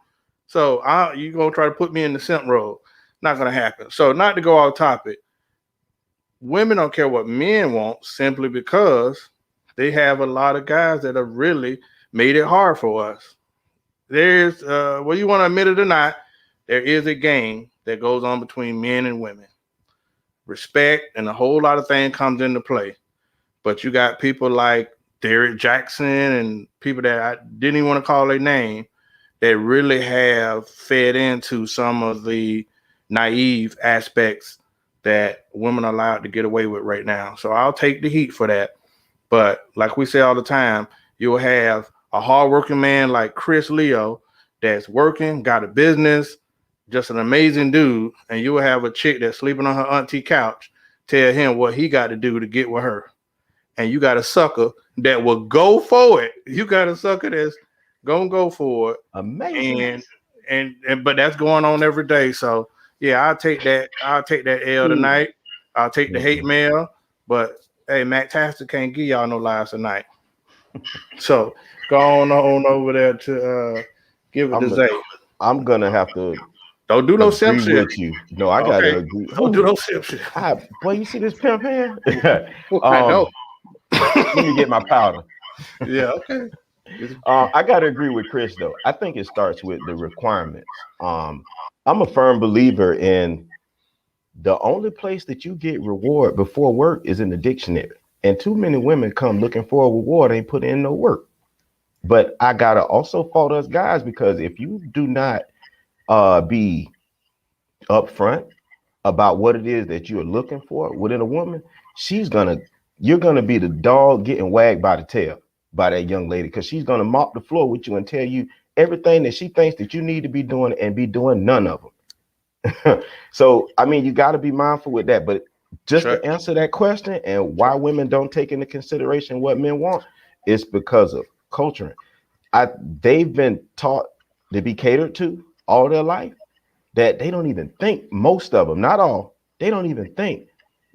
So you're going to try to put me in the simp road. Not going to happen. So not to go off topic, women don't care what men want simply because they have a lot of guys that have really made it hard for us. There's, whether you want to admit it or not, there is a game that goes on between men and women. Respect and a whole lot of things comes into play. But you got people like Derek Jackson and people that I didn't even want to call their name that really have fed into some of the naive aspects that women are allowed to get away with right now. So I'll take the heat for that. But like we say all the time, you'll have a hardworking man like Chris Leo that's working, got a business, just an amazing dude, and you will have a chick that's sleeping on her auntie couch tell him what he got to do to get with her. And you got a sucker that will go for it. You got a sucker that's gonna go for it. Amazing. And but that's going on every day. So yeah, I'll take that L tonight. I'll take the hate mail. But hey, Matt Taster can't give y'all no lies tonight. So go on over there to give it to Zay. I'm gonna have to don't do no simp shit with you. No, I gotta agree. Don't do no simp shit. Boy, you see this pimp here? I know. Let me get my powder. Yeah, okay. I gotta agree with Chris though. I think it starts with the requirements. I'm a firm believer in the only place that you get reward before work is in the dictionary. And too many women come looking for a reward, ain't put in no work. But I gotta also fault us guys, because if you do not be upfront about what it is that you're looking for within a woman, you're gonna be the dog getting wagged by the tail by that young lady, because she's gonna mop the floor with you and tell you everything that she thinks that you need to be doing and be doing none of them. So I mean, you got to be mindful with that. But just to answer that question and why women don't take into consideration what men want, it's because of culture. They've been taught to be catered to all their life, that they don't even think, most of them, not all, they don't even think,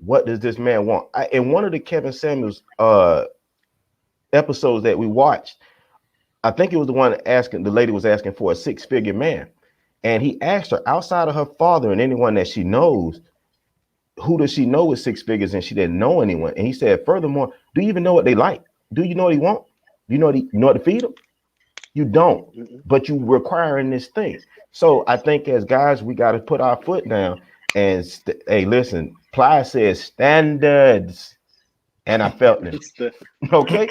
what does this man want? In one of the Kevin Samuels episodes that we watched, I think it was the one the lady was asking for a 6-figure man. And he asked her, outside of her father and anyone that she knows, who does she know with 6 figures? And she didn't know anyone. And he said, furthermore, do you even know what they like? Do you know what he want? Do you know what to feed them? You don't, but you requiring this thing. So I think as guys, we got to put our foot down and hey, listen, Ply says standards, and I felt it. Okay.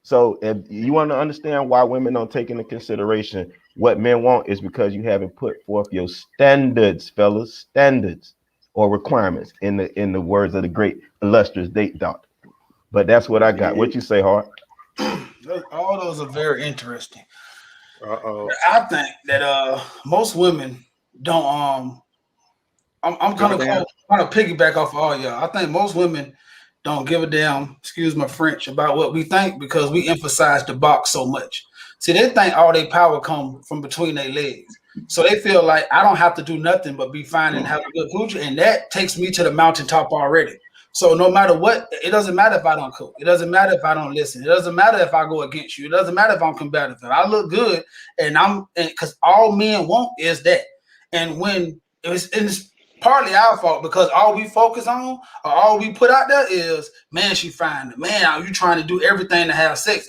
So if you want to understand why women don't take into consideration what men want, is because you haven't put forth your standards, fellas, standards or requirements in the words of the great illustrious Date Doctor. But that's what I got. What you say, Hart? All those are very interesting. I think that most women don't I'm gonna piggyback off of all y'all. I think most women don't give a damn, excuse my French, about what we think, because we emphasize the box so much. See, they think all their power come from between their legs. So they feel like I don't have to do nothing but be fine and have a good coochie, and that takes me to the mountaintop already. So no matter what, it doesn't matter if I don't cook. It doesn't matter if I don't listen. It doesn't matter if I go against you. It doesn't matter if I'm combative. If I look good, because all men want is that. And when it's partly our fault, because all we focus on or all we put out there is, man, she fine. Man, are you trying to do everything to have sex?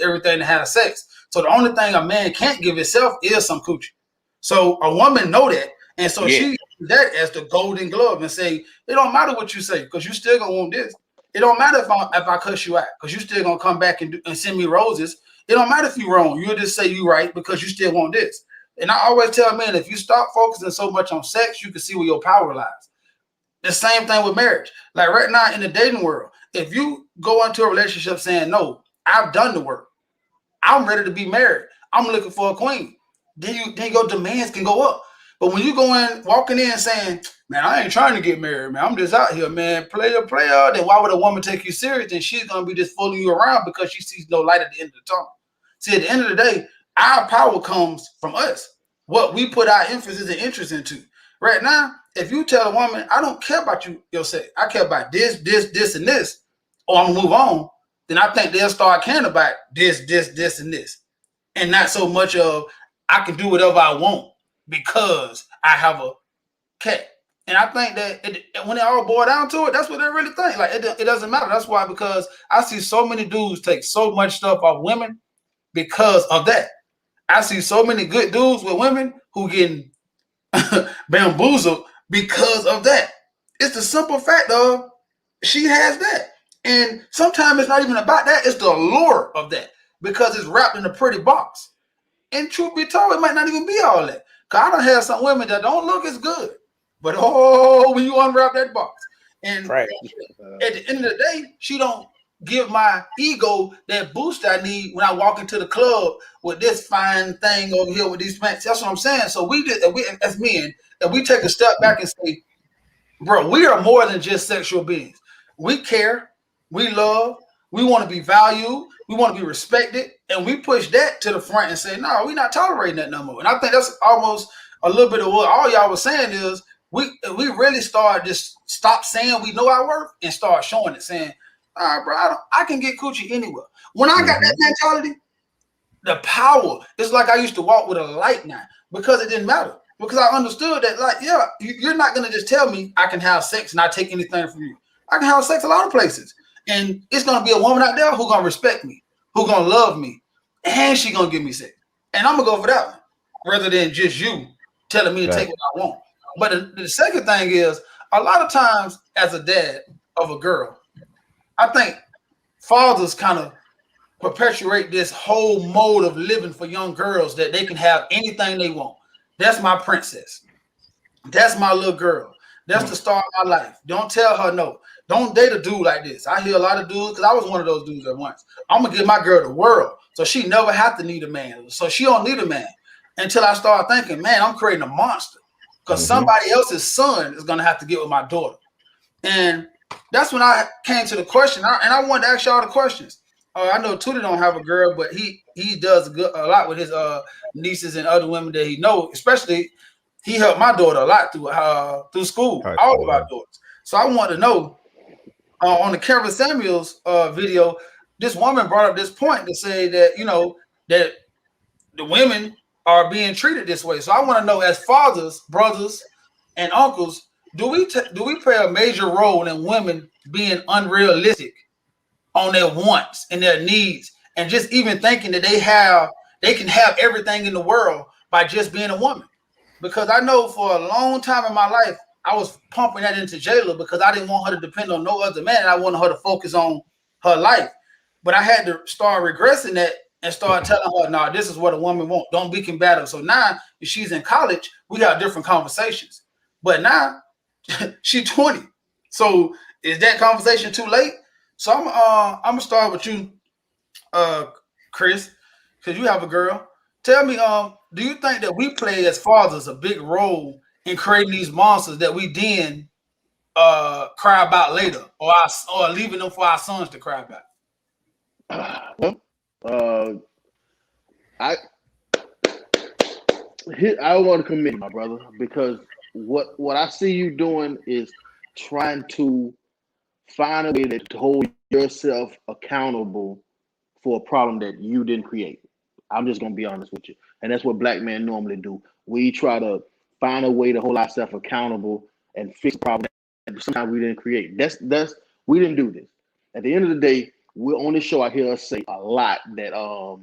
So the only thing a man can't give himself is some coochie. So a woman know that. And so she uses that as the golden glove and say, it don't matter what you say, because you still gonna want this. It don't matter if I cuss you out, because you still gonna come back and send me roses. It don't matter if you're wrong. You'll just say you right because you still want this. And I always tell men, if you stop focusing so much on sex, you can see where your power lies. The same thing with marriage. Like right now in the dating world, if you go into a relationship saying, no, I've done the work, I'm ready to be married, I'm looking for a queen, then your demands can go up. But when you go in, walking in saying, man, I ain't trying to get married, man, I'm just out here, man, player, then why would a woman take you serious? Then she's going to be just fooling you around because she sees no light at the end of the tunnel. See, at the end of the day, our power comes from us, what we put our emphasis and interest into. Right now, if you tell a woman, I don't care about your sex, I care about this, and this, or I'm going to move on, then I think they'll start caring about this, and this. And not so much of, I can do whatever I want because I have a cat. And I think that when it all boil down to it, that's what they really think. Like, it doesn't matter. That's why, because I see so many dudes take so much stuff off women because of that. I see so many good dudes with women who getting bamboozled because of that. It's the simple fact of she has that. And sometimes it's not even about that. It's the allure of that, because it's wrapped in a pretty box. And truth be told, it might not even be all that. Because I don't have some women that don't look as good. But when you unwrap that box. And at the end of the day, she don't give my ego that boost I need when I walk into the club with this fine thing over here with these pants. That's what I'm saying. So we as men, if we take a step back and say, bro, we are more than just sexual beings. We care, we love, we want to be valued, we want to be respected, and we push that to the front and say, no, we're not tolerating that no more. And I think that's almost a little bit of what all y'all was saying is we really start just stop saying we know our worth and start showing it, saying, all right, bro, I can get coochie anywhere. When I got that mentality, the power, it's like I used to walk with a light now because it didn't matter. Because I understood that, like, yeah, you're not going to just tell me I can have sex and not take anything from you. I can have sex a lot of places. And it's going to be a woman out there who's going to respect me, who's going to love me, and she's going to give me sex. And I'm going to go for that one rather than just you telling me to take what I want. But the second thing is, a lot of times as a dad of a girl, I think fathers kind of perpetuate this whole mode of living for young girls that they can have anything they want. That's my princess. That's my little girl. That's the star of my life. Don't tell her no. Don't date a dude like this. I hear a lot of dudes, because I was one of those dudes at once. I'm going to give my girl the world so she never have to need a man. So she don't need a man until I start thinking, man, I'm creating a monster because somebody else's son is going to have to get with my daughter. And that's when I came to the question, and I wanted to ask y'all the questions. I know Tootie don't have a girl, but he does a lot with his nieces and other women that he knows. Especially, he helped my daughter a lot through school, all of our daughters. So I want to know on the Kevin Samuels video, this woman brought up this point to say that that the women are being treated this way. So I want to know, as fathers, brothers, and uncles, do we play a major role in women being unrealistic on their wants and their needs, and just even thinking that they can have everything in the world by just being a woman? Because I know for a long time in my life, I was pumping that into Jayla because I didn't want her to depend on no other man, and I wanted her to focus on her life. But I had to start regressing that and start telling her, "No, this is what a woman wants. Don't be combative." So now, if she's in college, we got different conversations. But now she's 20, so is that conversation too late? So I'm gonna start with you, Chris, because you have a girl. Tell me, do you think that we play as fathers a big role in creating these monsters that we then cry about later, or leaving them for our sons to cry about? I want to commend you, my brother, because what I see you doing is trying to find a way to hold yourself accountable for a problem that you didn't create. I'm just gonna be honest with you, and that's what black men normally do. We try to find a way to hold ourselves accountable and fix the problem that sometimes we didn't create. We didn't do this. At the end of the day, we on this show, I hear us say a lot that a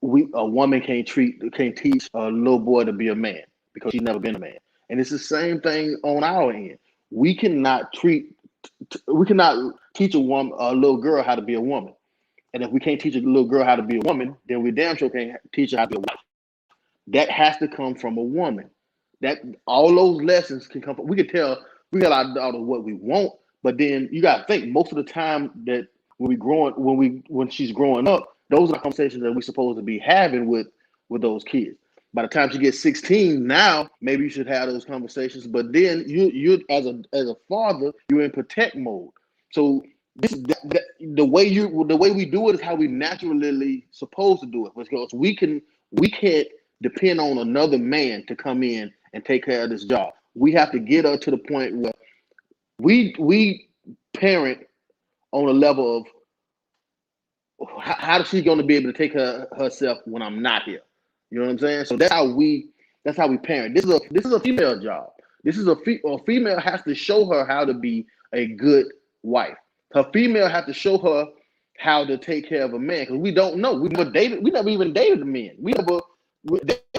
woman can't teach a little boy to be a man because she's never been a man, and it's the same thing on our end. We cannot teach a little girl how to be a woman. And if we can't teach a little girl how to be a woman, then we damn sure can't teach her how to be a wife. That has to come from a woman. That all those lessons can come from. We can tell our daughter what we want, but then you gotta think most of the time that when she's growing up, those are the conversations that we're supposed to be having with those kids. By the time she gets 16, now maybe you should have those conversations. But then you as a father, you're in protect mode. So the way we do it is how we naturally supposed to do it, because we can't depend on another man to come in and take care of this job. We have to get her to the point where we parent on a level of how is she going to be able to take herself when I'm not here. You know what I'm saying? So that's how we parent. This is a female job. This is a female has to show her how to be a good wife. Her female has to show her how to take care of a man, because we don't know. We never even dated a man. We're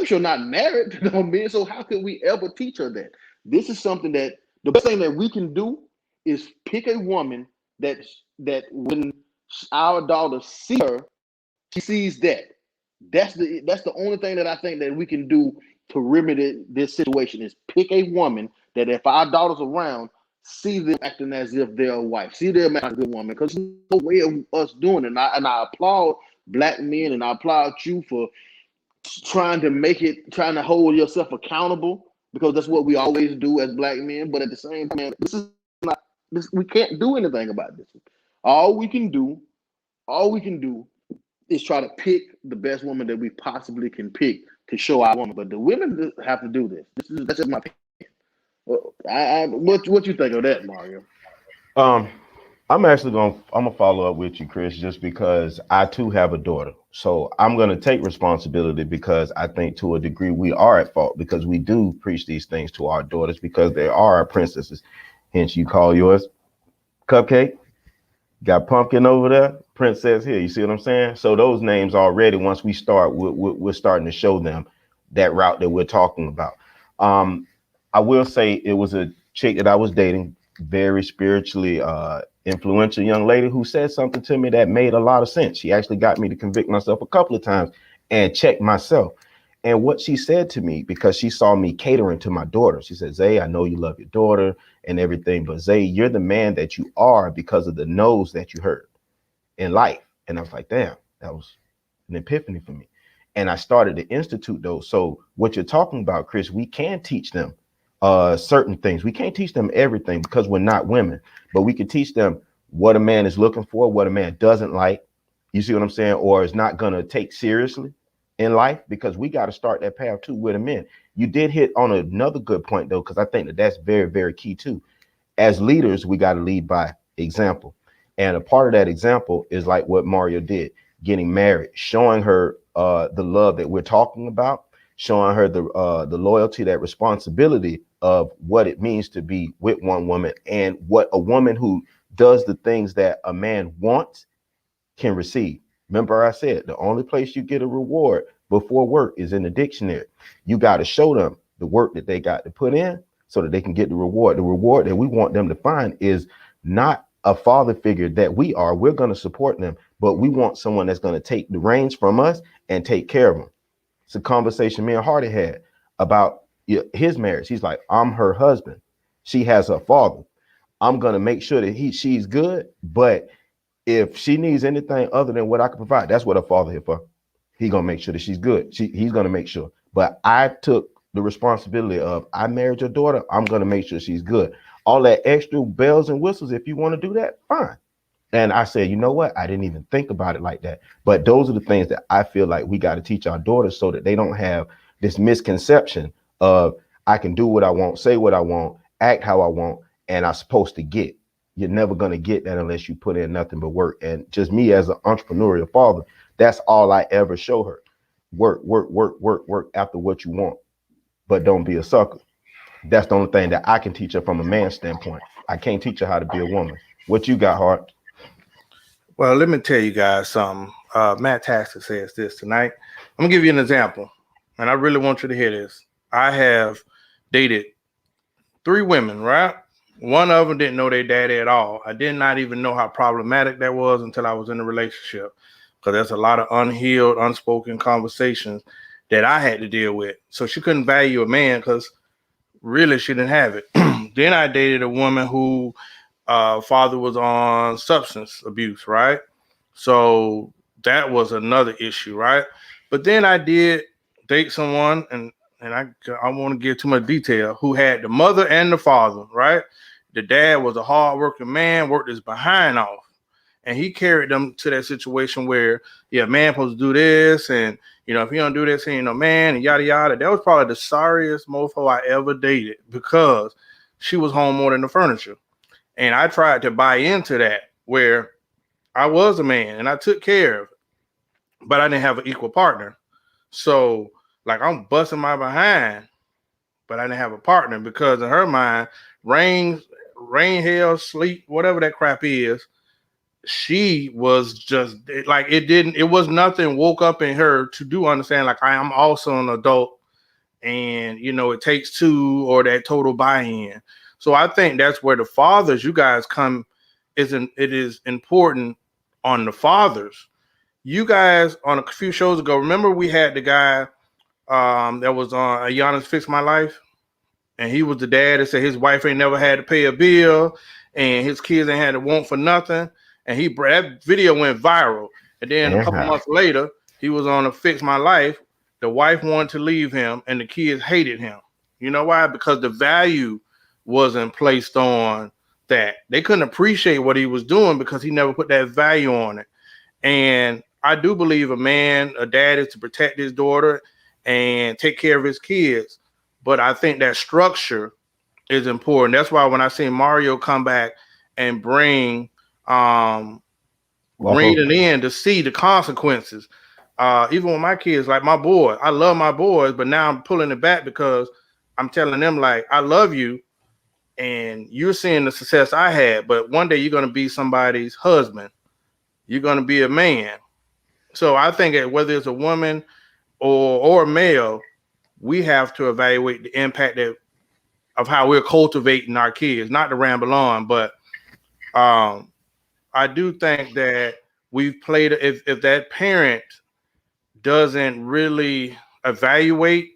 sure not married to no men. So how could we ever teach her that? This is something that the best thing that we can do is pick a woman that when our daughter sees her, she sees that. That's the only thing that I think that we can do to remedy this situation, is pick a woman that if our daughter's around, see them acting as if they're a wife, see them as a good woman, because there's no way of us doing it. And I applaud black men, and I applaud you for trying to hold yourself accountable, because that's what we always do as black men. But at the same time, this is not we can't do anything about this. All we can do, all we can do is try to pick the best woman that we possibly can pick to show our woman. But the women have to do this. That's just my opinion. What you think of that, Mario? I'm gonna follow up with you, Chris, just because I too have a daughter. So I'm gonna take responsibility because I think to a degree we are at fault because we do preach these things to our daughters because they are our princesses. Hence, you call yours Cupcake. Got Pumpkin over there, Princess here. You see what I'm saying? So those names already, once we start, we're starting to show them that route that we're talking about. I will say it was a chick that I was dating, very spiritually influential young lady who said something to me that made a lot of sense. She actually got me to convict myself a couple of times and check myself. And what she said to me, because she saw me catering to my daughter, she said, Zay, I know you love your daughter and everything, but Zay, you're the man that you are because of the no's that you heard in life. And I was like, damn, that was an epiphany for me. And I started to institute those. So what you're talking about, Chris, we can teach them certain things. We can't teach them everything because we're not women, but we can teach them what a man is looking for, what a man doesn't like. You see what I'm saying? Or is not going to take seriously in life, because we got to start that path too with the men. You did hit on another good point though, because I think that that's very, very key too. As leaders, we got to lead by example. And a part of that example is like what Mario did, getting married, showing her the love that we're talking about, showing her the loyalty, that responsibility of what it means to be with one woman and what a woman who does the things that a man wants can receive. Remember I said, the only place you get a reward before work is in the dictionary. You got to show them the work that they got to put in so that they can get the reward. The reward that we want them to find is not a father figure that we are. We're going to support them, but we want someone that's going to take the reins from us and take care of them. It's a conversation me and Hardy had about his marriage. He's like, I'm her husband. She has her father. I'm going to make sure that she's good, but if she needs anything other than what I can provide, that's what a father here for. He's gonna make sure that she's good. He's gonna make sure. But I took the responsibility of, I married your daughter. I'm gonna make sure she's good. All that extra bells and whistles, if you want to do that, fine. And I said, you know what? I didn't even think about it like that. But those are the things that I feel like we got to teach our daughters so that they don't have this misconception of I can do what I want, say what I want, act how I want, and I'm supposed to get. You're never going to get that unless you put in nothing but work. And just me as an entrepreneurial father, that's all I ever show her. Work after what you want, but don't be a sucker. That's the only thing that I can teach her from a man's standpoint. I can't teach her how to be a woman. What you got, Hart? Well, let me tell you guys something. Matt Tasker says this tonight. I'm gonna give you an example, and I really want you to hear this. I have dated 3 women, right? One of them didn't know their daddy at all. I did not even know how problematic that was until I was in a relationship, because there's a lot of unhealed, unspoken conversations that I had to deal with. So she couldn't value a man because really she didn't have it. Then I dated a woman who father was on substance abuse, right? So that was another issue, right? But then I did date someone, and I won't give too much detail, who had the mother and the father, right? The dad was a hardworking man, worked his behind off, and he carried them to that situation where, yeah, man supposed to do this, and if he don't do this, he ain't no man, and yada yada. That was probably the sorriest mofo I ever dated, because she was home more than the furniture. And I tried to buy into that, where I was a man and I took care of it, but I didn't have an equal partner. So like, I'm busting my behind, but I didn't have a partner, because in her mind, rain, hail, sleep, whatever that crap is, she was just like, it was nothing woke up in her to do understand, like, I am also an adult, and it takes 2, or that total buy-in. So I think that's where the fathers, you guys come, it is important on the fathers. You guys, on a few shows ago, remember we had the guy that was on Giannis Fix My Life, and he was the dad that said his wife ain't never had to pay a bill, and his kids ain't had to want for nothing, and that video went viral. And then a couple months later, he was on a Fix My Life. The wife wanted to leave him, and the kids hated him. You know why? Because the value wasn't placed on that. They couldn't appreciate what he was doing because he never put that value on it. And I do believe a dad is to protect his daughter and take care of his kids. But I think that structure is important. That's why when I see Mario come back and bring it in to see the consequences, even with my kids, like my boy, I love my boys, but now I'm pulling it back because I'm telling them, like, I love you and you're seeing the success I had, but one day you're going to be somebody's husband. You're going to be a man. So I think that whether it's a woman or a male, we have to evaluate the impact of how we're cultivating our kids. Not to ramble on, but I do think that we've played, if that parent doesn't really evaluate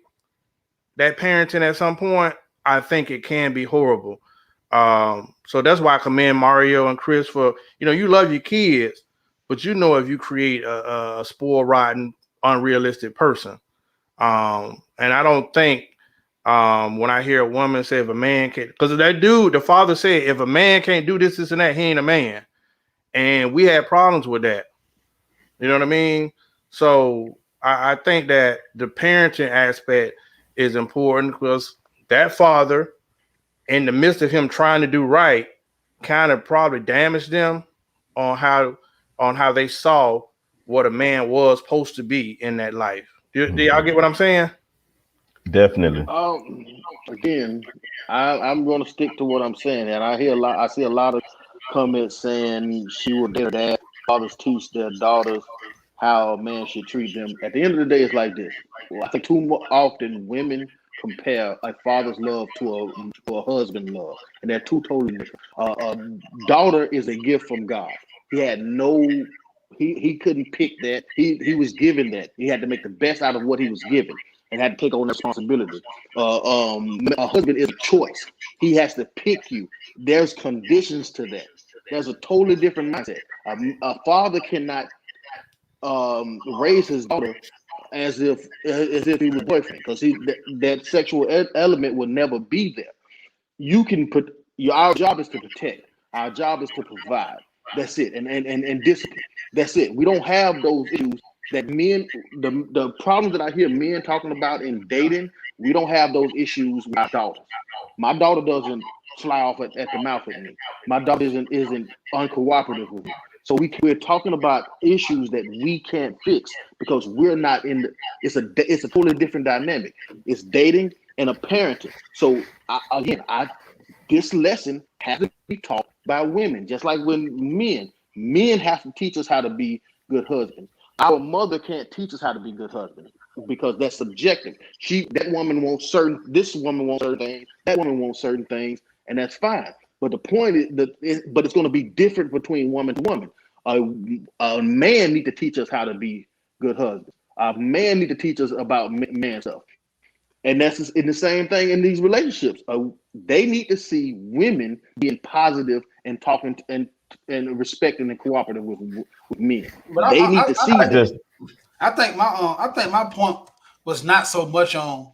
that parenting at some point, I think it can be horrible. So that's why I commend Mario and Chris for, you love your kids, but if you create a spoiled, rotten, unrealistic person. And I don't think when I hear a woman say if a man can't, because that dude, the father said, if a man can't do this, and that, he ain't a man. And we had problems with that. You know what I mean? So I think that the parenting aspect is important because that father, in the midst of him trying to do right, kind of probably damaged them on how they saw what a man was supposed to be in that life. Do y'all get what I'm saying? Definitely. Again, I'm going to stick to what I'm saying, and I see a lot of comments saying she will their dad, fathers teach their daughters how a man should treat them. At the end of the day, it's like this. I think too often women compare a father's love to a husband's love, and they're two totally different. A daughter is a gift from God. He couldn't pick that. He was given that. He had to make the best out of what he was given and had to take on responsibility. A husband is a choice. He has to pick you. There's conditions to that. There's a totally different mindset. A father cannot raise his daughter as if he was a boyfriend, because that sexual element will never be there. You can put our job is to protect. Our job is to provide. That's it, and discipline. That's it. We don't have those issues that men. The problems that I hear men talking about in dating, we don't have those issues with our daughters. My daughter doesn't fly off at the mouth at me. My daughter isn't uncooperative with me. So we're talking about issues that we can't fix because we're not in the. It's a totally different dynamic. It's dating and a parenting. So this lesson has to be taught by women, just like when men have to teach us how to be good husbands. Our mother can't teach us how to be good husbands because that's subjective. This woman wants certain things, that woman wants certain things, and that's fine. But the point is but it's going to be different between woman to woman. A man need to teach us how to be good husbands. A man need to teach us about man stuff. And that's in the same thing in these relationships. They need to see women being positive and talking and respecting and cooperative with men. But they need to see this. I think my point was not so much on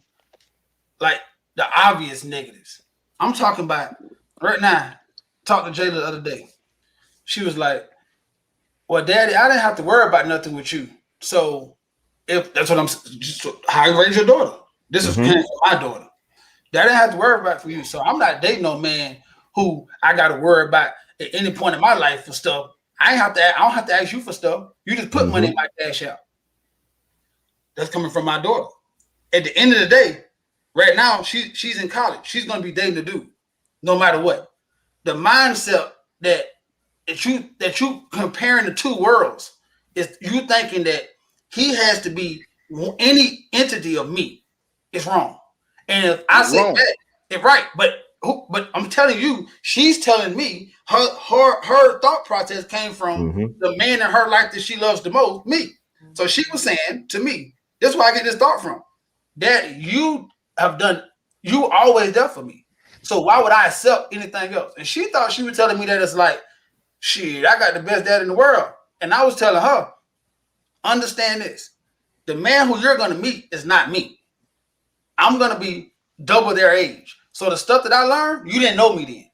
like the obvious negatives. I'm talking about right now. Talked to Jayla the other day. She was like, "Well, Daddy, I didn't have to worry about nothing with you. So if that's what I'm just how you raise your daughter." This is for my daughter. That I didn't have to worry about for you. So I'm not dating no man who I got to worry about at any point in my life for stuff. I don't have to ask you for stuff. You just put money in my cash out. That's coming from my daughter. At the end of the day, right now she's in college. She's gonna be dating a dude, no matter what. The mindset that you comparing the two worlds is you thinking that he has to be any entity of me. It's wrong. And if I say that, it's right. But I'm telling you, she's telling me her thought process came from the man in her life that she loves the most, me. So she was saying to me, this is where I get this thought from. Dad, you always there for me. So why would I accept anything else? And she thought she was telling me that it's like, shit, I got the best dad in the world. And I was telling her, understand this. The man who you're going to meet is not me. I'm going to be double their age. So the stuff that I learned, you didn't know me then.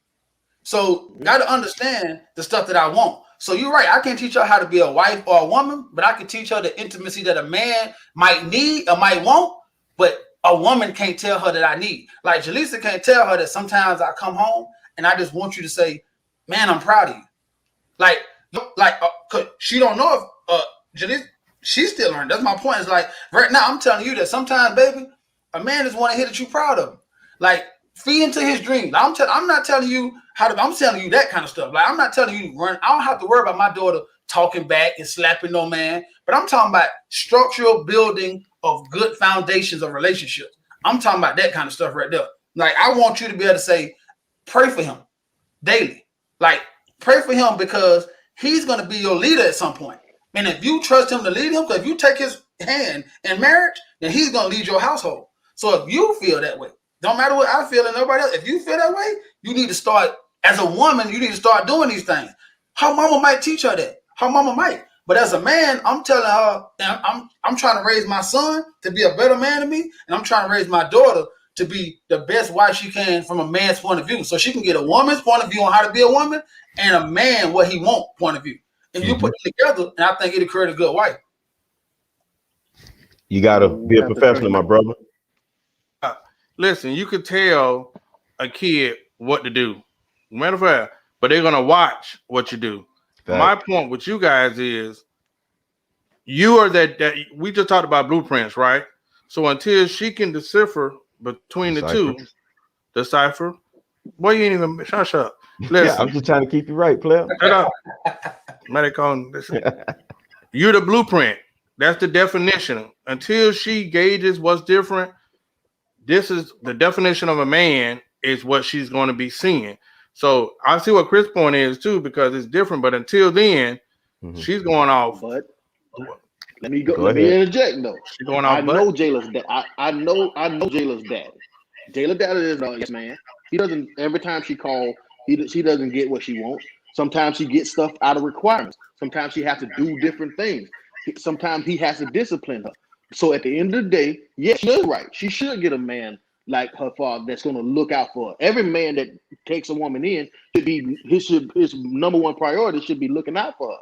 So got to understand the stuff that I want. So you're right. I can't teach her how to be a wife or a woman, but I can teach her the intimacy that a man might need or might want, but a woman can't tell her that I need. Like Jaleesa can't tell her that sometimes I come home and I just want you to say, man, I'm proud of you. Like, cause she don't know if Jaleesa, she's still learning. That's my point. It's like right now I'm telling you that sometimes, baby, a man just want to hear that you're proud of him. Like, feed into his dreams. I'm not telling you how to. I'm telling you that kind of stuff. Like, I'm not telling you to run. I don't have to worry about my daughter talking back and slapping no man. But I'm talking about structural building of good foundations of relationships. I'm talking about that kind of stuff right there. Like, I want you to be able to say, pray for him daily. Like, pray for him because he's going to be your leader at some point. And if you trust him to lead him, because if you take his hand in marriage, then he's going to lead your household. So if you feel that way, don't matter what I feel and nobody else, if you feel that way, you need to start, as a woman, you need to start doing these things. Her mama might teach her that. Her mama might. But as a man, I'm telling her, and I'm trying to raise my son to be a better man than me, and I'm trying to raise my daughter to be the best wife she can from a man's point of view. So she can get a woman's point of view on how to be a woman and a man what he wants point of view. If you put it together, and I think it'll create a good wife. You gotta be a professional, my brother. Listen, you could tell a kid what to do. Matter of fact, but they're gonna watch what you do. Fact. My point with you guys is you are that we just talked about blueprints, right? So until she can decipher between the two, decipher. Boy, you ain't even shut up. Listen, yeah, I'm just trying to keep you right, player. Shut up. Listen. You're the blueprint. That's the definition. Until she gauges what's different, this is the definition of a man is what she's going to be seeing. So I see what Chris' point is too, because it's different. But until then, she's going off. But let me interject though. She's going off. I know Jayla's dad. I know Jayla's dad. Jayla's dad is a yes man. He doesn't. Every time she calls, she doesn't get what she wants. Sometimes she gets stuff out of requirements. Sometimes she has to do different things. Sometimes he has to discipline her. So at the end of the day, yes, she's right. She should get a man like her father that's going to look out for her. Every man that takes a woman in should be his number one priority should be looking out for her.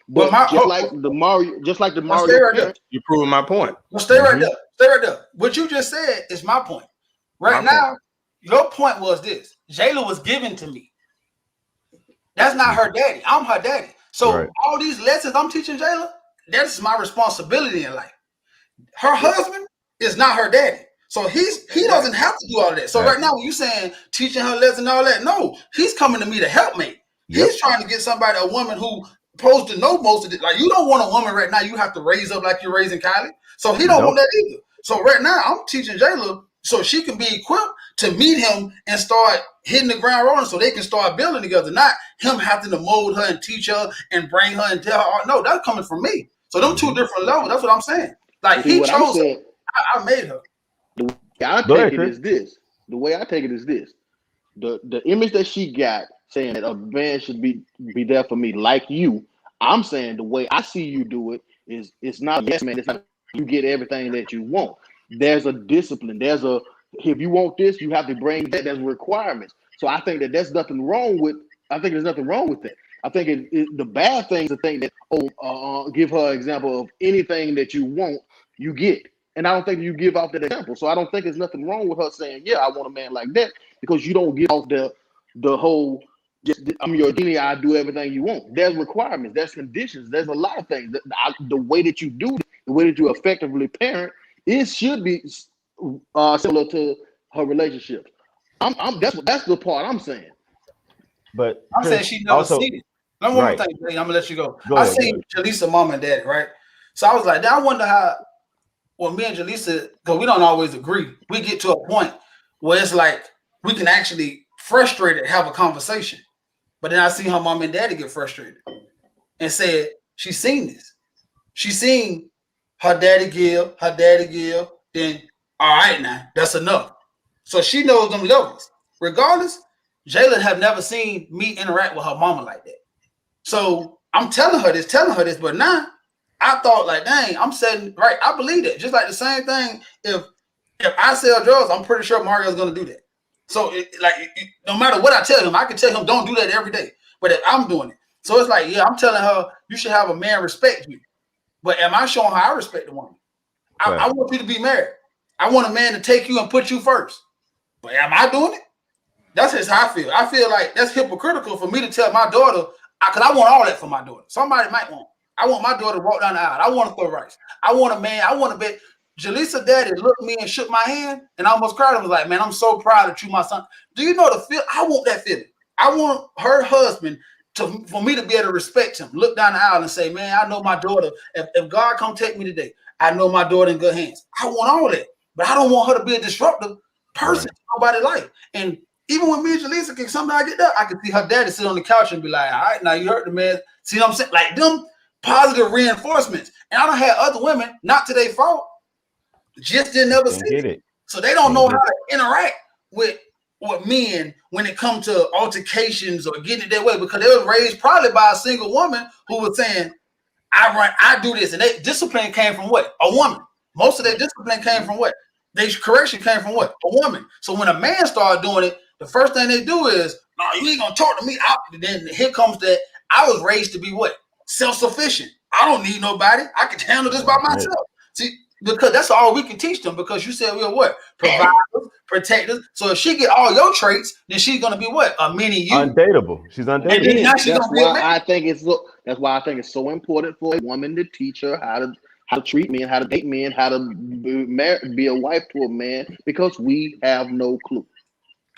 But just like the Mario right, you're proving my point. Well, stay right there. Stay right there. What you just said is my point. Right now, your point was this: Jayla was given to me. That's not her daddy. I'm her daddy. So all these lessons I'm teaching Jayla, that's my responsibility in life. Her husband is not her daddy. So he doesn't have to do all of that. So right now, when you saying teaching her lessons and all that, no, he's coming to me to help me. He's trying to get somebody, a woman who supposed to know most of it. Like, you don't want a woman right now you have to raise up like you're raising Kylie. So he don't want that either. So right now, I'm teaching Jayla so she can be equipped to meet him and start hitting the ground rolling so they can start building together. Not him having to mold her and teach her and bring her and tell her. No, that's coming from me. So them two different levels. That's what I'm saying. Like, he chose her. I made her. The way I take it is this. The image that she got saying that a man should be there for me like you. I'm saying the way I see you do it is it's not yes man. It's not you get everything that you want. There's a discipline. If you want this, you have to bring that. There's requirements. So I think there's nothing wrong with. I think there's nothing wrong with that. I think the bad thing is to think that give her an example of anything that you want, you get. And I don't think you give off that example. So I don't think there's nothing wrong with her saying, yeah, I want a man like that, because you don't give off the whole, just I'm your genie, I do everything you want. There's requirements, there's conditions, there's a lot of things. The way that you do, the way that you effectively parent, it should be similar to her relationships. That's the part I'm saying. But I'm saying she never seen it. One more thing, I'm gonna let you go. I seen Jaleesa mom and daddy, right? So I was like, I wonder how. Well, me and Jaleesa, because we don't always agree, we get to a point where it's like we can actually frustrated have a conversation. But then I see her mom and daddy get frustrated and said, she's seen this. She's seen her daddy give, then all right now, that's enough. So she knows them levels. Regardless, Jayla have never seen me interact with her mama like that. So I'm telling her this, but now I thought, like, dang, I'm setting right. I believe it. Just like the same thing. If I sell drugs, I'm pretty sure Mario's gonna do that. So no matter what I tell him, I can tell him don't do that every day. But if I'm doing it, so it's like, yeah, I'm telling her you should have a man respect you. But am I showing how I respect the woman? I want you to be married. I want a man to take you and put you first. But am I doing it? That's just how I feel. I feel like that's hypocritical for me to tell my daughter, because I want all that for my daughter. Somebody might want. I want my daughter to walk down the aisle. I want to throw rice. I want a man. I want to bet. Jaleesa daddy looked at me and shook my hand and I almost cried. I was like, man, I'm so proud of you, my son. Do you know the feel? I want that feeling. I want her husband for me to be able to respect him, look down the aisle and say, man, I know my daughter. If God come take me today, I know my daughter in good hands. I want all that. But I don't want her to be a disruptive person in nobody's life. And even when me and Jaleesa can sometimes get there, I can see her daddy sit on the couch and be like, all right, now you heard the man. See what I'm saying? Like them positive reinforcements. And I don't have other women, not to their fault, just didn't ever see it. So they don't know how to interact with men when it comes to altercations or getting it their way, because they were raised probably by a single woman who was saying, I do this. And they discipline came from what? A woman. Most of their discipline came from what? Their correction came from what? A woman. So when a man started doing it, the first thing they do is, no, you ain't gonna talk to me out. And then here comes that I was raised to be what? Self-sufficient. I don't need nobody. I can handle this by myself. See, because that's all we can teach them, because you said we're what? Providers, protectors. So if she get all your traits, then she's gonna be what? A mini you. Undateable. She's undateable. That's why I think it's so important for a woman to teach her how to treat men, how to date men, how to be a wife to a man, because we have no clue.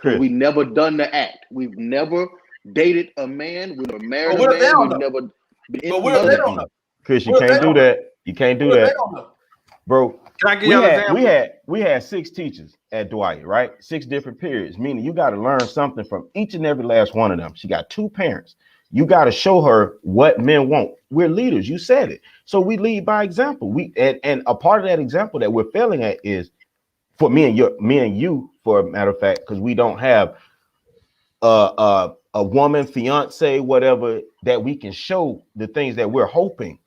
We never done the act. We've never dated a man. We never married a man. We've never been in love. Chris, you can't do that. You can't do that. Bro, we had 6 teachers at Dwight, right? 6 different periods, meaning you got to learn something from each and every last one of them. She got 2 parents. You got to show her what men want. We're leaders. You said it. So we lead by example. And a part of that example that we're failing at is for me and you, for a matter of fact, because we don't have a woman, fiance, whatever, that we can show the things that we're hoping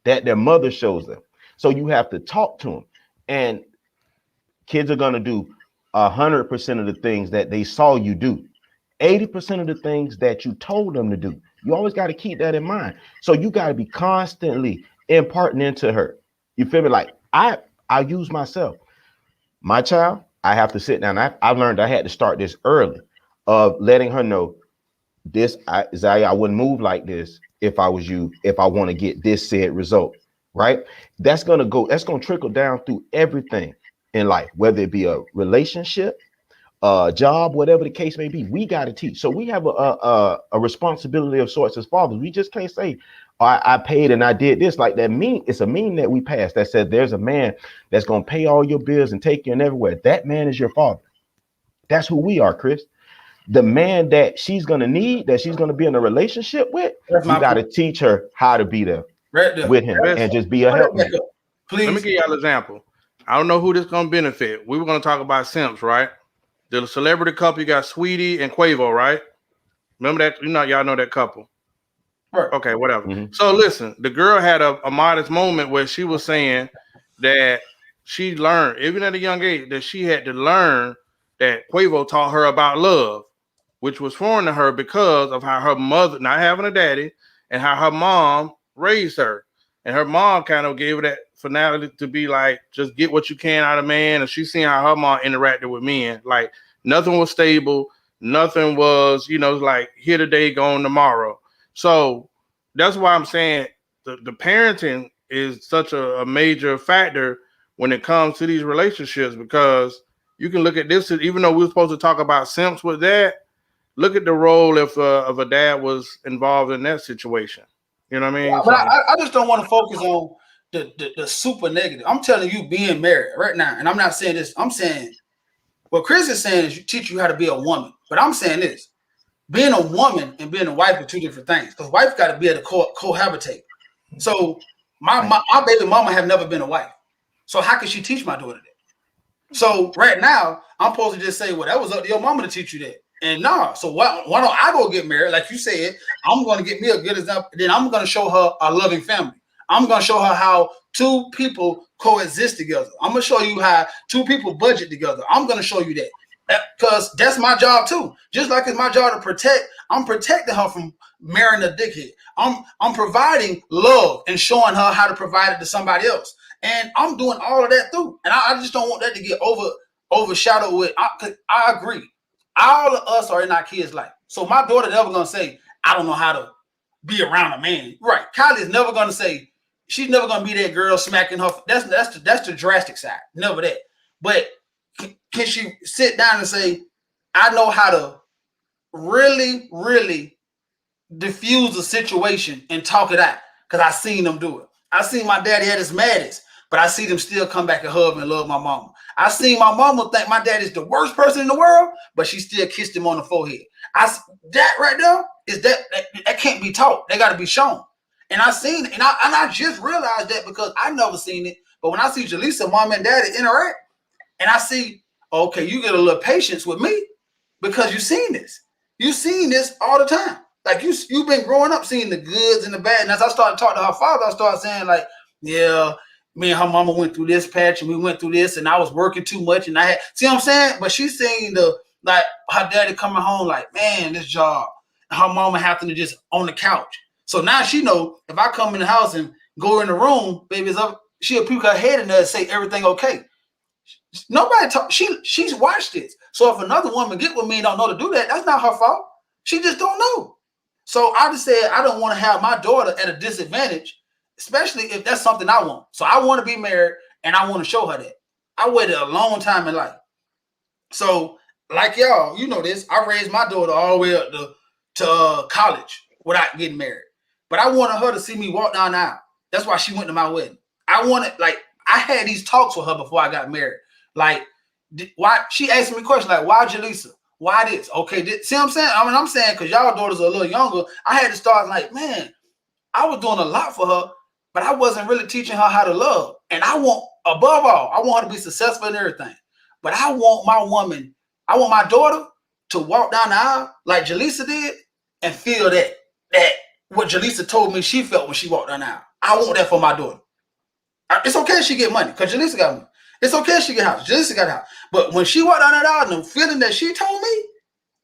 that their mother shows them. So you have to talk to them, and kids are going to do 100% of the things that they saw you do, 80% of the things that you told them to do. You always got to keep that in mind. So you got to be constantly imparting into her. You feel me? Like I use myself, my child. I have to sit down. I've learned I had to start this early, of letting her know this. Zaya, I wouldn't move like this if I was you. If I want to get this said result. Right? That's going to trickle down through everything in life, whether it be a relationship, a job, whatever the case may be. We got to teach. So we have a responsibility of sorts as fathers. We just can't say, I paid and I did this. Like that it's a meme that we passed that said there's a man that's going to pay all your bills and take you in everywhere. That man is your father. That's who we are, Chris. The man that she's going to need, that she's going to be in a relationship with, you got to teach her how to be there. With him and just be a helpmate. Please. Let me give y'all an example. I don't know who this gonna benefit. We were gonna talk about simps, right? The celebrity couple, you got Sweetie and Quavo, right? Remember that? Y'all know that couple. Right. Okay, whatever. Mm-hmm. So listen, the girl had a modest moment where she was saying that she learned, even at a young age, that she had to learn that Quavo taught her about love, which was foreign to her because of how her mother, not having a daddy, and how her mom raised her, and her mom kind of gave her that finality to be like, just get what you can out of man. And she's seeing how her mom interacted with men, like nothing was stable, nothing was, like here today, gone tomorrow. So that's why I'm saying the parenting is such a major factor when it comes to these relationships, because you can look at this, even though we're supposed to talk about simps with that, look at the role if of a dad was involved in that situation. You know what I mean? But I just don't want to focus on the super negative. I'm telling you, being married right now, and I'm not saying this. I'm saying what Chris is saying is you teach you how to be a woman. But I'm saying this: being a woman and being a wife are 2 different things. Because wife got to be able to cohabitate. So my baby mama have never been a wife. So how can she teach my daughter that? So right now I'm supposed to just say, well, that was up to your mama to teach you that. And no, so why don't I go get married? Like you said, I'm going to get me a good example. Then I'm going to show her a loving family. I'm going to show her how 2 people coexist together. I'm going to show you how 2 people budget together. I'm going to show you that. because that's my job too. Just like it's my job to protect, I'm protecting her from marrying a dickhead. I'm providing love and showing her how to provide it to somebody else. And I'm doing all of that too. And I just don't want that to get overshadowed with. I agree. All of us are in our kids' life. So my daughter never gonna say, I don't know how to be around a man. Right. Kylie is never gonna say, she's never gonna be that girl smacking her. That's the drastic side. Never that. But can she sit down and say, I know how to really, really diffuse a situation and talk it out? Because I seen them do it. I seen my daddy at his maddest, but I see them still come back and hug and love my mama. I seen my mama think my daddy's the worst person in the world, but she still kissed him on the forehead. That right there is that can't be taught. They got to be shown. And I seen it, and I just realized that because I never seen it. But when I see Jaleesa, mom and daddy interact, and I see, okay, you get a little patience with me because you've seen this. You've seen this all the time. Like you've been growing up seeing the goods and the bad. And as I started talking to her father, I started saying like, yeah, me and her mama went through this patch and we went through this and I was working too much and I had, see what I'm saying? But she's seeing like her daddy coming home like, man, this job. And her mama having to just on the couch. So now she know if I come in the house and go in the room, baby, it's up, she'll peek her head in there and say everything okay. Nobody talk. She's watched this. So if another woman get with me and don't know to do that, that's not her fault. She just don't know. So I just said I don't want to have my daughter at a disadvantage, especially if that's something I want. So I want to be married and I want to show her that. I waited a long time in life. So like y'all, you know this. I raised my daughter all the way up to college without getting married. But I wanted her to see me walk down the aisle. That's why she went to my wedding. I had these talks with her before I got married. Like, why? She asked me questions like, why Jaleesa? Why this? Okay, see what I'm saying? I mean, I'm saying because y'all daughters are a little younger. I had to start like, man, I was doing a lot for her, but I wasn't really teaching her how to love. And I want, above all, I want her to be successful in everything. But I want my daughter to walk down the aisle like Jaleesa did and feel that what Jaleesa told me she felt when she walked down the aisle. I want that for my daughter. It's okay if she get money because Jaleesa got money. It's okay if she get a house. Jaleesa got a house. But when she walked down that aisle and the feeling that she told me,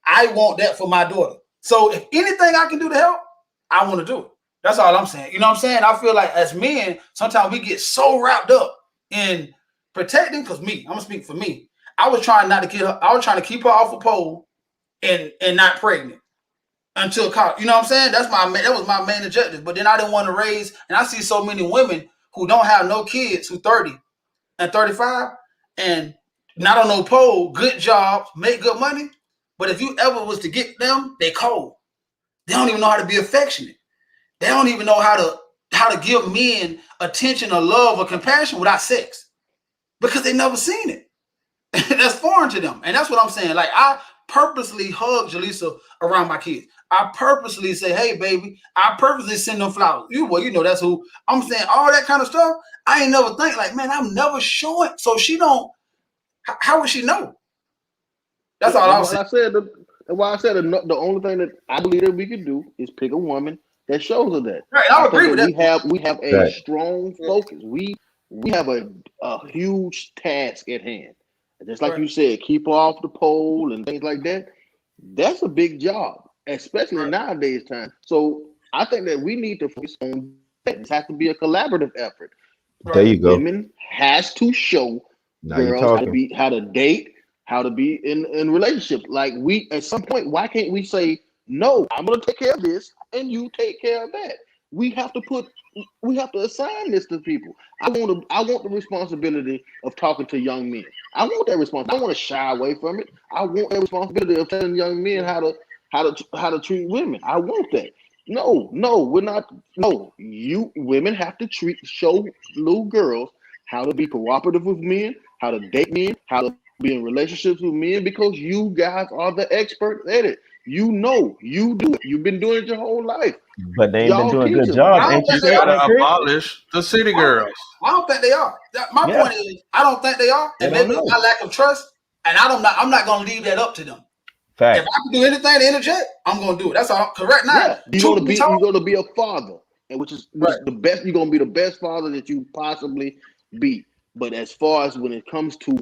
I want that for my daughter. So if anything I can do to help, I want to do it. That's all I'm saying. You know what I'm saying? I feel like as men, sometimes we get so wrapped up in protecting, because I'm going to speak for me. I was trying not to get her, I was trying to keep her off a pole and not pregnant until college. You know what I'm saying? That was my main objective. But then I didn't want to raise, and I see so many women who don't have no kids who 30 and 35 and not on no pole, good jobs, make good money. But if you ever was to get them, they cold. They don't even know how to be affectionate. They don't even know how to give men attention or love or compassion without sex because they never seen it. That's foreign to them. And that's what I'm saying. Like, I purposely hug Jaleesa around my kids. I purposely say, hey, baby. I purposely send them flowers. You know, that's who I'm saying. All that kind of stuff. I ain't never think like, man, I'm never showing. So she don't, how would she know? That's all I'm saying. Why I said the only thing that I believe that we could do is pick a woman that shows her that. Right, I agree with that. We have a strong focus. We have a huge task at hand. Just like you said, keep her off the pole and things like that. That's a big job, especially in nowadays time. So I think that we need to focus on that. It has to be a collaborative effort. There you go. Women has to show girls how to date, how to be in relationships. Like, we at some point, why can't we say, no, I'm gonna take care of this and you take care of that? We have to assign this to people. I want the responsibility of talking to young men. I want that responsibility. I don't want to shy away from it. I want that responsibility of telling young men how to treat women. I want that. No, we're not. No, you women have to show little girls how to be cooperative with men, how to date men, how to be in relationships with men, because you guys are the experts at it. You know, you do it. You've been doing it your whole life. But they ain't been doing a good job. Ain't you gotta abolish the city girls? I don't think they are. My point is, I don't think they are. And maybe my lack of trust, and I'm not gonna leave that up to them. Fact. If I can do anything to interject, I'm gonna do it. That's all. Correct now. Yeah. You're gonna be a father, and which is the best. You're gonna be the best father that you possibly be. But as far as when it comes to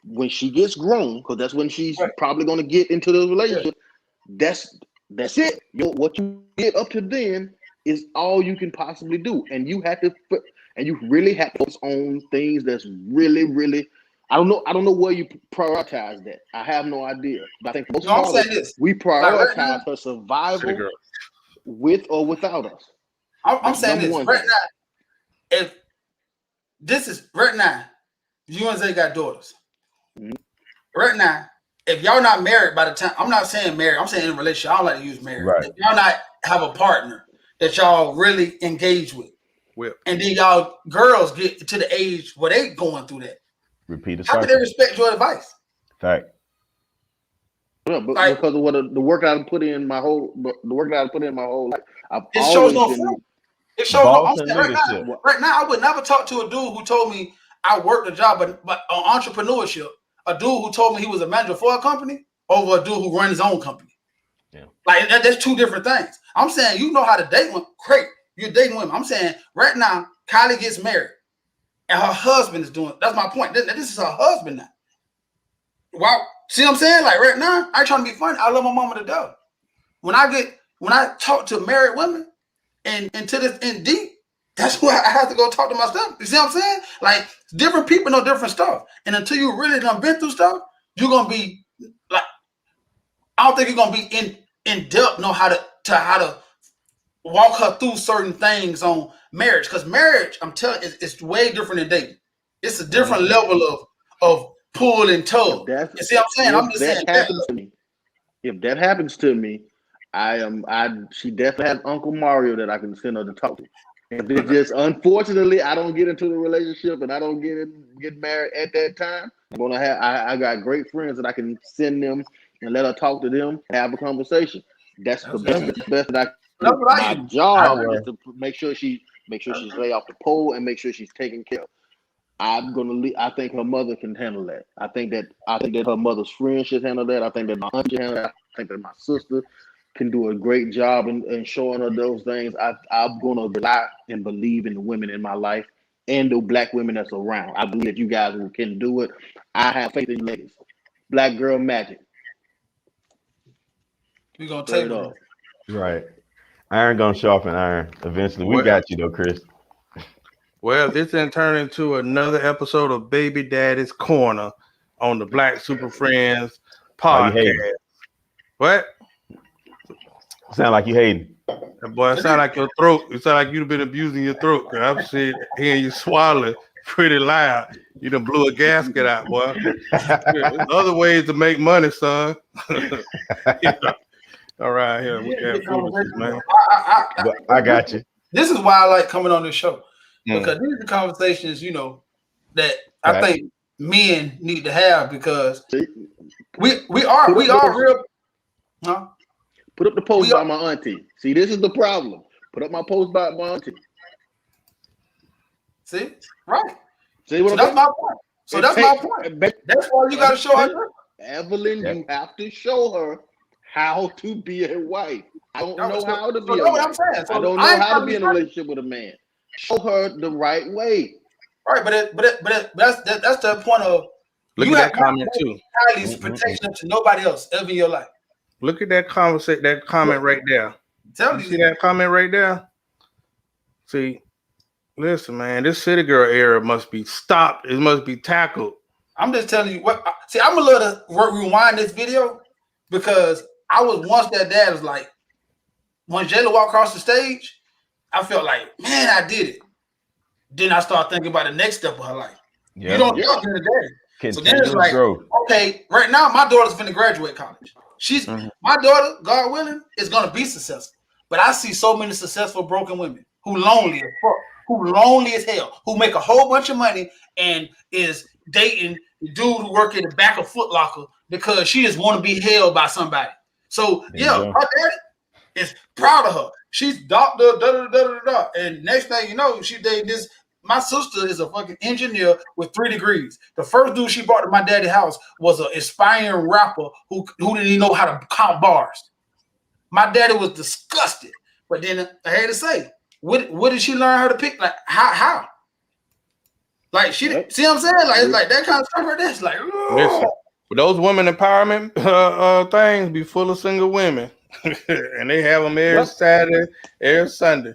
when she gets grown, because that's when she's Right. probably going to get into the relationship. That's it. What you get up to then is all you can possibly do, and you really have to focus on things that's really, really. I don't know where you prioritize that. I have no idea. But I think most I'm saying this. we Like right prioritize now, her City survival girl. with or without us. I'm That's saying number this one right thing. now. If this is right now, you and Zay got daughters. Mhm. Right now, if y'all not married by the time, I'm not saying married, I'm saying in a relationship. I don't like to use married. Right. If y'all not have a partner that y'all really engage with, Well, and then y'all girls get to the age where they going through that, Repeat the how can they cycle. respect your advice? Fact. Yeah, but Like- because of the work I've put in my whole life, I've It shows always no been. fruit. It shows no. I'm Boss and saying leadership. right now, I would never talk to a dude who told me I worked a job, but on entrepreneurship, a dude who told me he was a manager for a company over a dude who ran his own company. Yeah. Like that's two different things. I'm saying you know how to date women. Great, you're dating women. I'm saying right now, Kylie gets married, and her husband is doing. That's my point. This is her husband now. Wow. See what I'm saying? Like right now, I ain't trying to be funny. I love my mama to death. When I talk to married women and to this in deep, that's why I have to go talk to my stuff. You see what I'm saying? Like different people know different stuff. And until you really done been through stuff, you're gonna be like, I don't think you're gonna be in depth know how to walk her through certain things on marriage. Because marriage, I'm telling you, it's way different than dating. It's a different level of pull and tug. You see what I'm saying? I'm just saying If that happens to me, she definitely has Uncle Mario that I can send her to talk to. If it's just unfortunately I don't get into the relationship and I don't get married at that time, I got great friends that I can send them and let her talk to them and have a conversation. That's the best that I can do. My job is to make sure she stay off the pole and make sure she's taken care of. I think her mother can handle that. I think that her mother's friends should handle that. I think that my aunt should handle that. I think that my sister can do a great job in showing her those things. I'm gonna rely and believe in the women in my life and the black women that's around. I believe that you guys can do it. I have faith in you ladies. Black girl magic. We're gonna Straight take up. Right. Iron gonna sharpen iron. Eventually, we got you though, Chris. Well, this then turned into another episode of Baby Daddy's Corner on the Black Super Friends podcast. What? Sound like you hating. Boy, it sound like your throat. It sound like you've been abusing your throat. Cause I'm sitting hearing you swallow pretty loud. You done blew a gasket out, boy. There's other ways to make money, son. All right, here we got foolishness, man. I got you. This is why I like coming on this show. Because these are the conversations, that I think men need to have because we are real. Huh? Put up the post by my auntie. See, this is the problem. Put up my post by my auntie. See? Right. See what that's my point. So that's my point. That's why you got to show her. Evelyn, you have to show her how to be a wife. I don't know how to be a wife. I'm saying. So I don't know how to be in a relationship with a man. Show her the right way. Right, but that's the point of. Look at that comment too. Kylie's protection to nobody else ever in your life. Look at that comment right there. You see that comment right there? See, listen, man, this city girl era must be stopped. It must be tackled. I'm just telling you what. See, I'm gonna let rewind this video because I was once that dad was like, when Jayla walked across the stage, I felt like, man, I did it. Then I started thinking about the next step of her life. You don't talk to the daddy. So then it's like, okay, right now my daughter's finna graduate college. My daughter, God willing, is gonna be successful. But I see so many successful broken women who lonely as hell, who make a whole bunch of money and is dating the dude who work in the back of Foot Locker because she just want to be held by somebody. So her daddy is proud of her. She's doctor, and next thing you know, she dated this. My sister is a fucking engineer with 3 degrees. The first dude she brought to my daddy's house was an aspiring rapper who didn't even know how to count bars. My daddy was disgusted. But then I had to say, what did she learn how to pick? Like how? Like see what I'm saying? Like it's like that kind of stuff right there. It's like, listen, those women empowerment things be full of single women, and they have them every Saturday, every Sunday.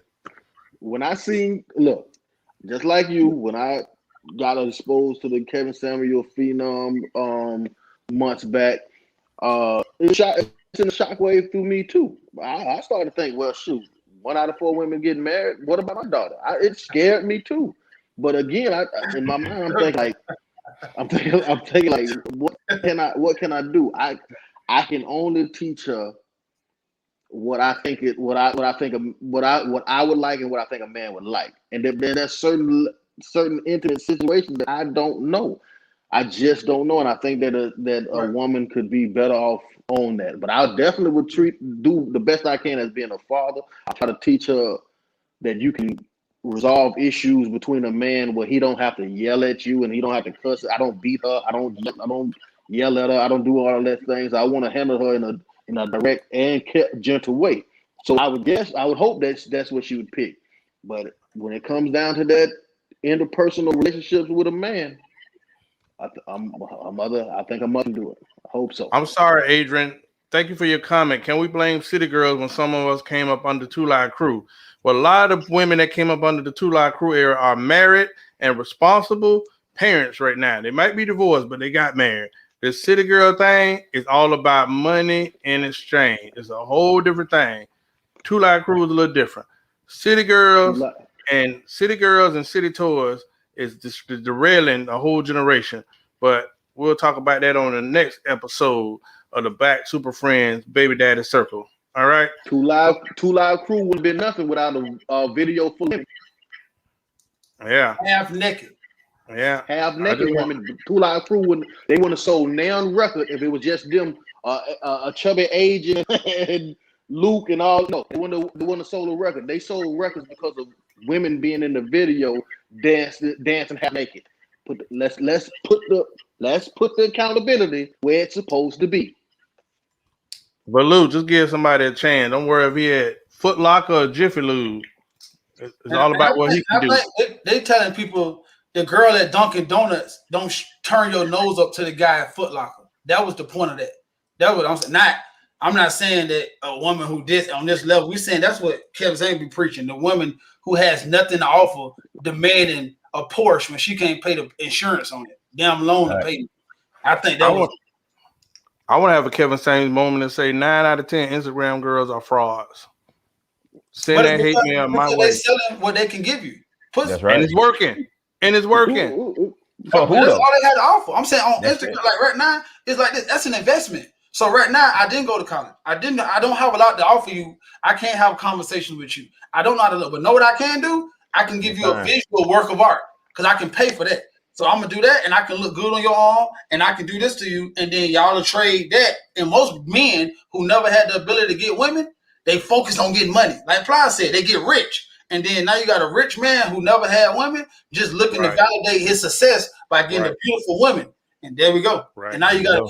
When I seen, look, just like you, when I got exposed to the Kevin Samuel Phenom months back, it's in the shockwave through me too. I started to think, well, shoot, 1 out of 4 women getting married. What about my daughter? It scared me too. But again, in my mind, I'm thinking like, what can I do? I can only teach her what I would like and what I think a man would like. And then there's certain intimate situations that I don't know. I just don't know, and I think that a woman could be better off on that. But I definitely would do the best I can as being a father. I try to teach her that you can resolve issues between a man where he don't have to yell at you and he don't have to cuss. I don't beat her. I don't yell at her. I don't do all of that things. I want to handle her in a direct and gentle way. So I would hope that's what she would pick. But when it comes down to that interpersonal relationships with a man, I think a mother can do it. I hope so. I'm sorry, Adrian. Thank you for your comment. Can we blame City Girls when some of us came up under Two Live Crew? Well, a lot of women that came up under the Two Live Crew era are married and responsible parents right now. They might be divorced, but they got married. The City Girl thing is all about money in exchange. It's a whole different thing. Two Live Crew is a little different. City Girls and City Toys is derailing a whole generation. But we'll talk about that on the next episode of the Black Super Friends Baby Daddy Circle. All right. Two Live Crew would have been nothing without a video full of half naked. Yeah, half naked women. Two Live Crew wouldn't have sold Neon Record if it was just them, a chubby agent and Luke and all. No, they wouldn't have sold a record. They sold records because of women being in the video dancing half naked. Let's put the accountability where it's supposed to be. But Lou, just give somebody a chance. Don't worry if he had Foot Locker or Jiffy Lube. It's all about what he can do. They telling people the girl at Dunkin' Donuts don't turn your nose up to the guy at Foot Locker. That was the point of that. That was I'm saying. I'm not saying that a woman who did on this level. We're saying that's what Kevin Samuels be preaching. The woman who has nothing to offer demanding a Porsche when she can't pay the insurance on it. Damn loan to pay. I think that I want to have a Kevin Samuels moment and say 9 out of 10 Instagram girls are frauds. Send that hate mail my way. They're selling what they can give you. That's right. And it's working. That's all they had to offer. I'm saying on Instagram, like right now, it's like this. That's an investment. So right now, I didn't go to college. I don't have a lot to offer you. I can't have a conversation with you. I don't know how to look, but know what I can do? I can give you a visual work of art because I can pay for that. So I'm gonna do that, and I can look good on your arm, and I can do this to you, and then y'all will trade that. And most men who never had the ability to get women, they focus on getting money. Like Ply said, they get rich, and then now you got a rich man who never had women, just looking to validate his success by getting a beautiful woman. And there we go. Right. And now you got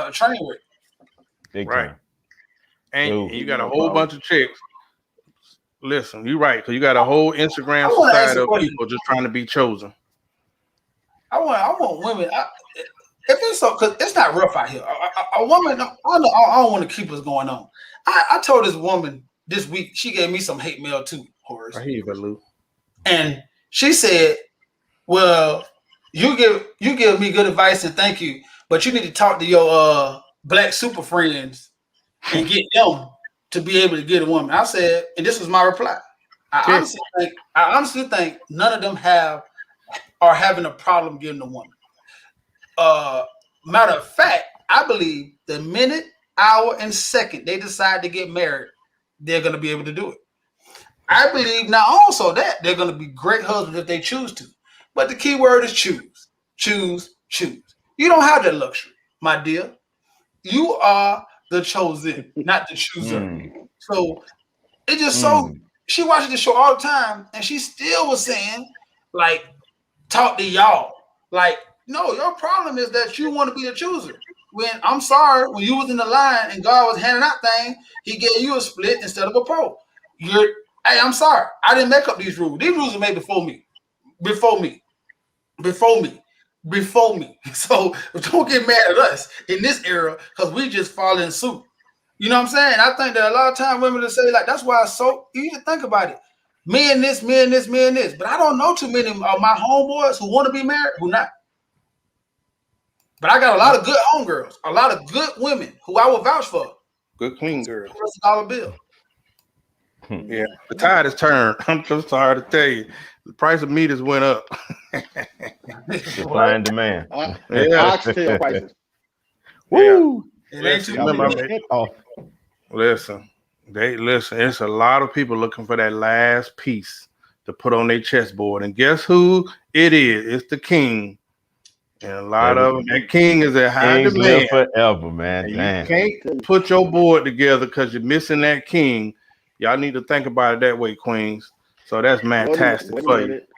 a train with. Right. And you got a whole bunch of chicks. Listen, you're right, because you got a whole Instagram society of people just trying to be chosen. I want women. If it's so, because it's not rough out here. A woman, I don't want to keep us going on. I told this woman this week, she gave me some hate mail too, Horace. I hear you, Lou. And she said, "Well, you give me good advice and thank you, but you need to talk to your Black super friends and get them to be able to get a woman." I said, and this was my reply. I honestly think none of them are having a problem getting a woman. Matter of fact, I believe the minute, hour, and second they decide to get married, they're going to be able to do it. I believe now also that they're going to be great husbands if they choose to. But the key word is choose. Choose, choose. You don't have that luxury, my dear. You are the chosen, not the chooser. So it just she watches the show all the time, and she still was saying, like, talk to y'all. Like, no, your problem is that you want to be the chooser. When I'm sorry, when you was in the line and God was handing out things, he gave you a split instead of a pole. Hey, I'm sorry. I didn't make up these rules. These rules are made before me. before me. So don't get mad at us in this era because we just fall in suit. You know what I'm saying? I think that a lot of time women will say, like, that's why it's so easy to think about it. Men this. But I don't know too many of my homeboys who want to be married, who not. But I got a lot of good homegirls, a lot of good women who I will vouch for. Good clean girl. $1 bill. Yeah, the tide has turned. I'm just sorry to tell you, the price of meat has went up. Supply and demand. Oxtail prices. Woo! It ain't too Remember, much. Listen, it's a lot of people looking for that last piece to put on their chessboard. And guess who it is? It's the king. And a lot of them, that king is at high Kings demand. live forever, man. And Damn. you can't put your board together because you're missing that king. Y'all need to think about it that way, queens. So that's fantastic Wait a for you. minute.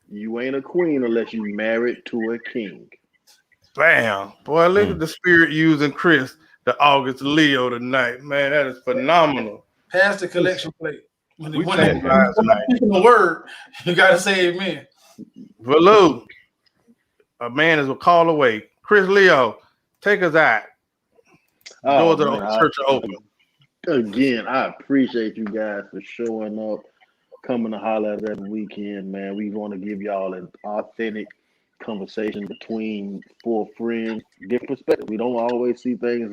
You ain't a queen unless you married to a king. Bam. Boy, look at the spirit using Chris, the August Leo tonight. Man, that is phenomenal. Pass the collection plate. When We when thank God tonight. the word, you got to say amen. Valu, a man is a call away. Chris Leo, take us out. Doors of the church are open. Again, I appreciate you guys for showing up, coming to holler at us every weekend, man. We want to give y'all an authentic conversation between four friends, different perspectives. We don't always see things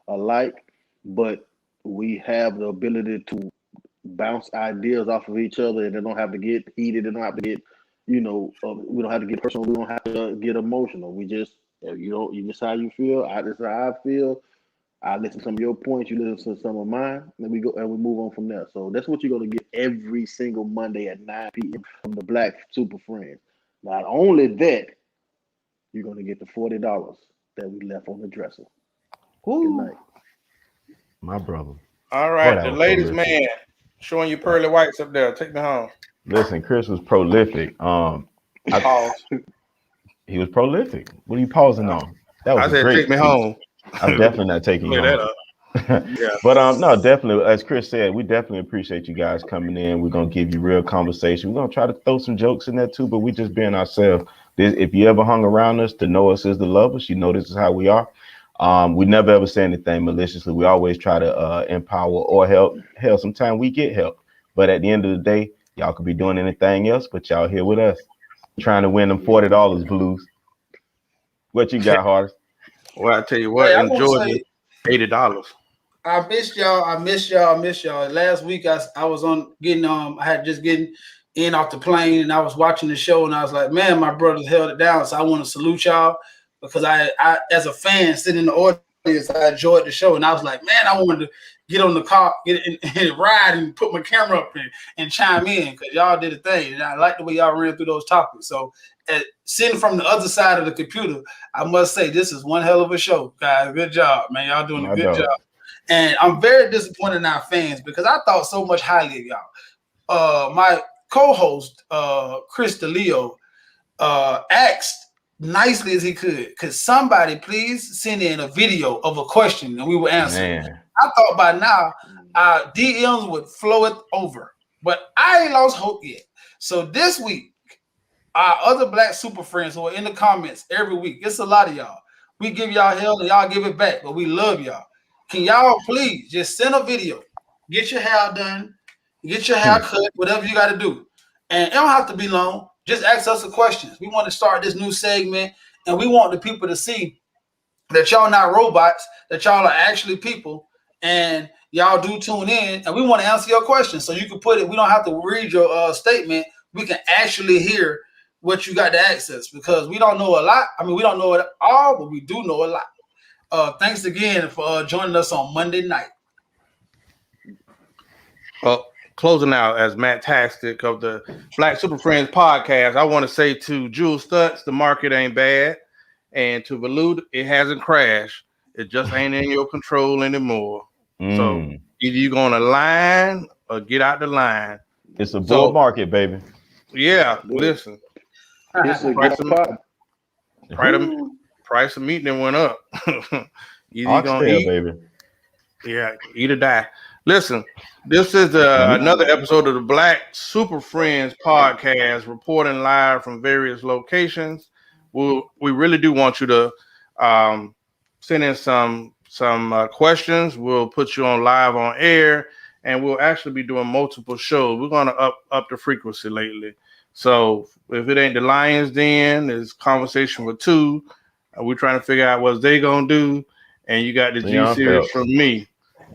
alike, but we have the ability to bounce ideas off of each other, and they don't have to get heated. They don't have to get, we don't have to get personal. We don't have to get emotional. We just, you just how you feel. This is how I feel. I listen to some of your points, you listen to some of mine, and we go and we move on from there. So that's what you're gonna get every single Monday at 9 p.m. from the Black Super Friends. Not only that, you're gonna get the $40 that we left on the dresser. Good night. My brother. All right, that the was ladies' prolific. man showing you pearly whites up there. Take me home. Listen, Chris was prolific. Pause. He was prolific. What are you pausing on? That was I a said, great take me speech. home. I'm definitely not taking you Clear that home. up. Yeah. But no, definitely, as Chris said, we definitely appreciate you guys coming in. We're gonna give you real conversation. We're gonna try to throw some jokes in there too, but we just being ourselves. If you ever hung around us to know us as the lovers, you know this is how we are. We never ever say anything maliciously. We always try to empower or help. Hell, sometimes we get help. But at the end of the day, y'all could be doing anything else, but y'all here with us. Trying to win them $40 blues. What you got, Hardest? Well, I tell you what, Hey, I in wanna Georgia, say- $80. I missed y'all. Last week I was on getting I had just getting in off the plane and I was watching the show and I was like, man, my brothers held it down. So I want to salute y'all because I as a fan sitting in the audience, I enjoyed the show and I was like, man, I wanted to get on the car, get in and ride and put my camera up and chime in because y'all did a thing and I like the way y'all ran through those topics. So sitting from the other side of the computer, I must say this is one hell of a show, guys. Good job, man. Y'all doing a good job. And I'm very disappointed in our fans because I thought so much highly of y'all. My co-host, Chris DeLeo, asked nicely as he could somebody please send in a video of a question and we will answer. Man. I thought by now our DMs would flow it over, but I ain't lost hope yet. So this week, our other Black Super Friends who are in the comments every week, it's a lot of y'all. We give y'all hell and y'all give it back, but we love y'all. Can y'all please just send a video, get your hair done, get your hair cut, whatever you got to do. And it don't have to be long. Just ask us the questions. We want to start this new segment and we want the people to see that y'all not robots, that y'all are actually people and y'all do tune in and we want to answer your questions. So you can put it, we don't have to read your statement. We can actually hear what you got to access because we don't know a lot. I mean, we don't know it all, but we do know a lot. Thanks again for joining us on Monday night. Well, closing out as Matt Tastic of the Black Super Friends podcast, I want to say to Jules Stutz, the market ain't bad. And to Valu, it hasn't crashed. It just ain't in your control anymore. So either you're going to line or get out the line. It's a bull market, baby. Yeah, listen. It's a Price good pot. Price of meat then went up. Either Oxtail, gonna eat, baby. Yeah, eat or die. Listen, this is another episode of the Black Super Friends podcast, reporting live from various locations. We really do want you to send in some questions. We'll put you on live on air, and we'll actually be doing multiple shows. We're gonna up the frequency lately. So if it ain't the Lions Den, there's Conversation with Two. We're trying to figure out what they gonna do, and you got the G series from me.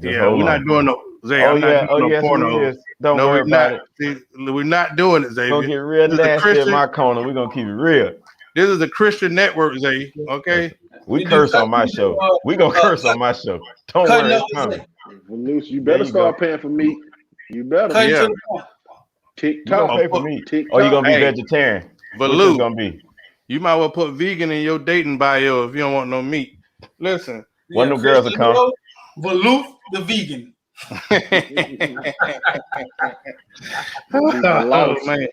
Yeah, we're not doing no Zay. I'm not doing no porno. Don't worry about it. See, we're not doing it, Zay. Gonna get real nasty in my corner. We're gonna keep it real. This is a Christian network, Zay. Okay. We curse on my show. We gonna curse on my show. Don't worry, it's coming. Luce, you better start paying for meat. You better. Yeah. TikTok. Pay for meat. Or you gonna be vegetarian? But Luke, gonna be. You might well put vegan in your dating bio if you don't want no meat. Listen, one of them girls will come. Valoof the vegan. Oh man.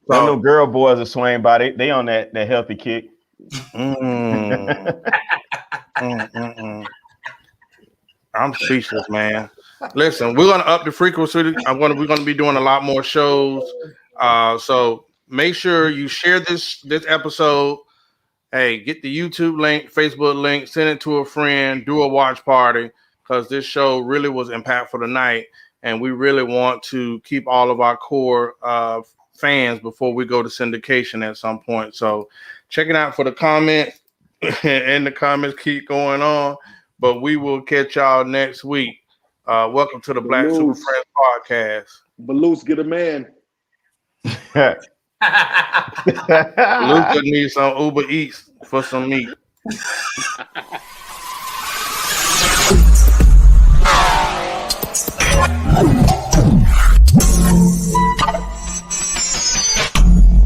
One of them girl boys are swaying by. They on that healthy kick. I'm speechless, man. Listen, we're gonna up the frequency. We're gonna be doing a lot more shows. So make sure you share this episode. Hey, get the YouTube link, Facebook link, send it to a friend, do a watch party, because this show really was impactful tonight, and we really want to keep all of our core fans before we go to syndication at some point. So check it out for the comments, and the comments keep going on. But we will catch y'all next week. Welcome to the Black Super Friends podcast. Balloons, get a man. Luke needs some Uber Eats for some meat.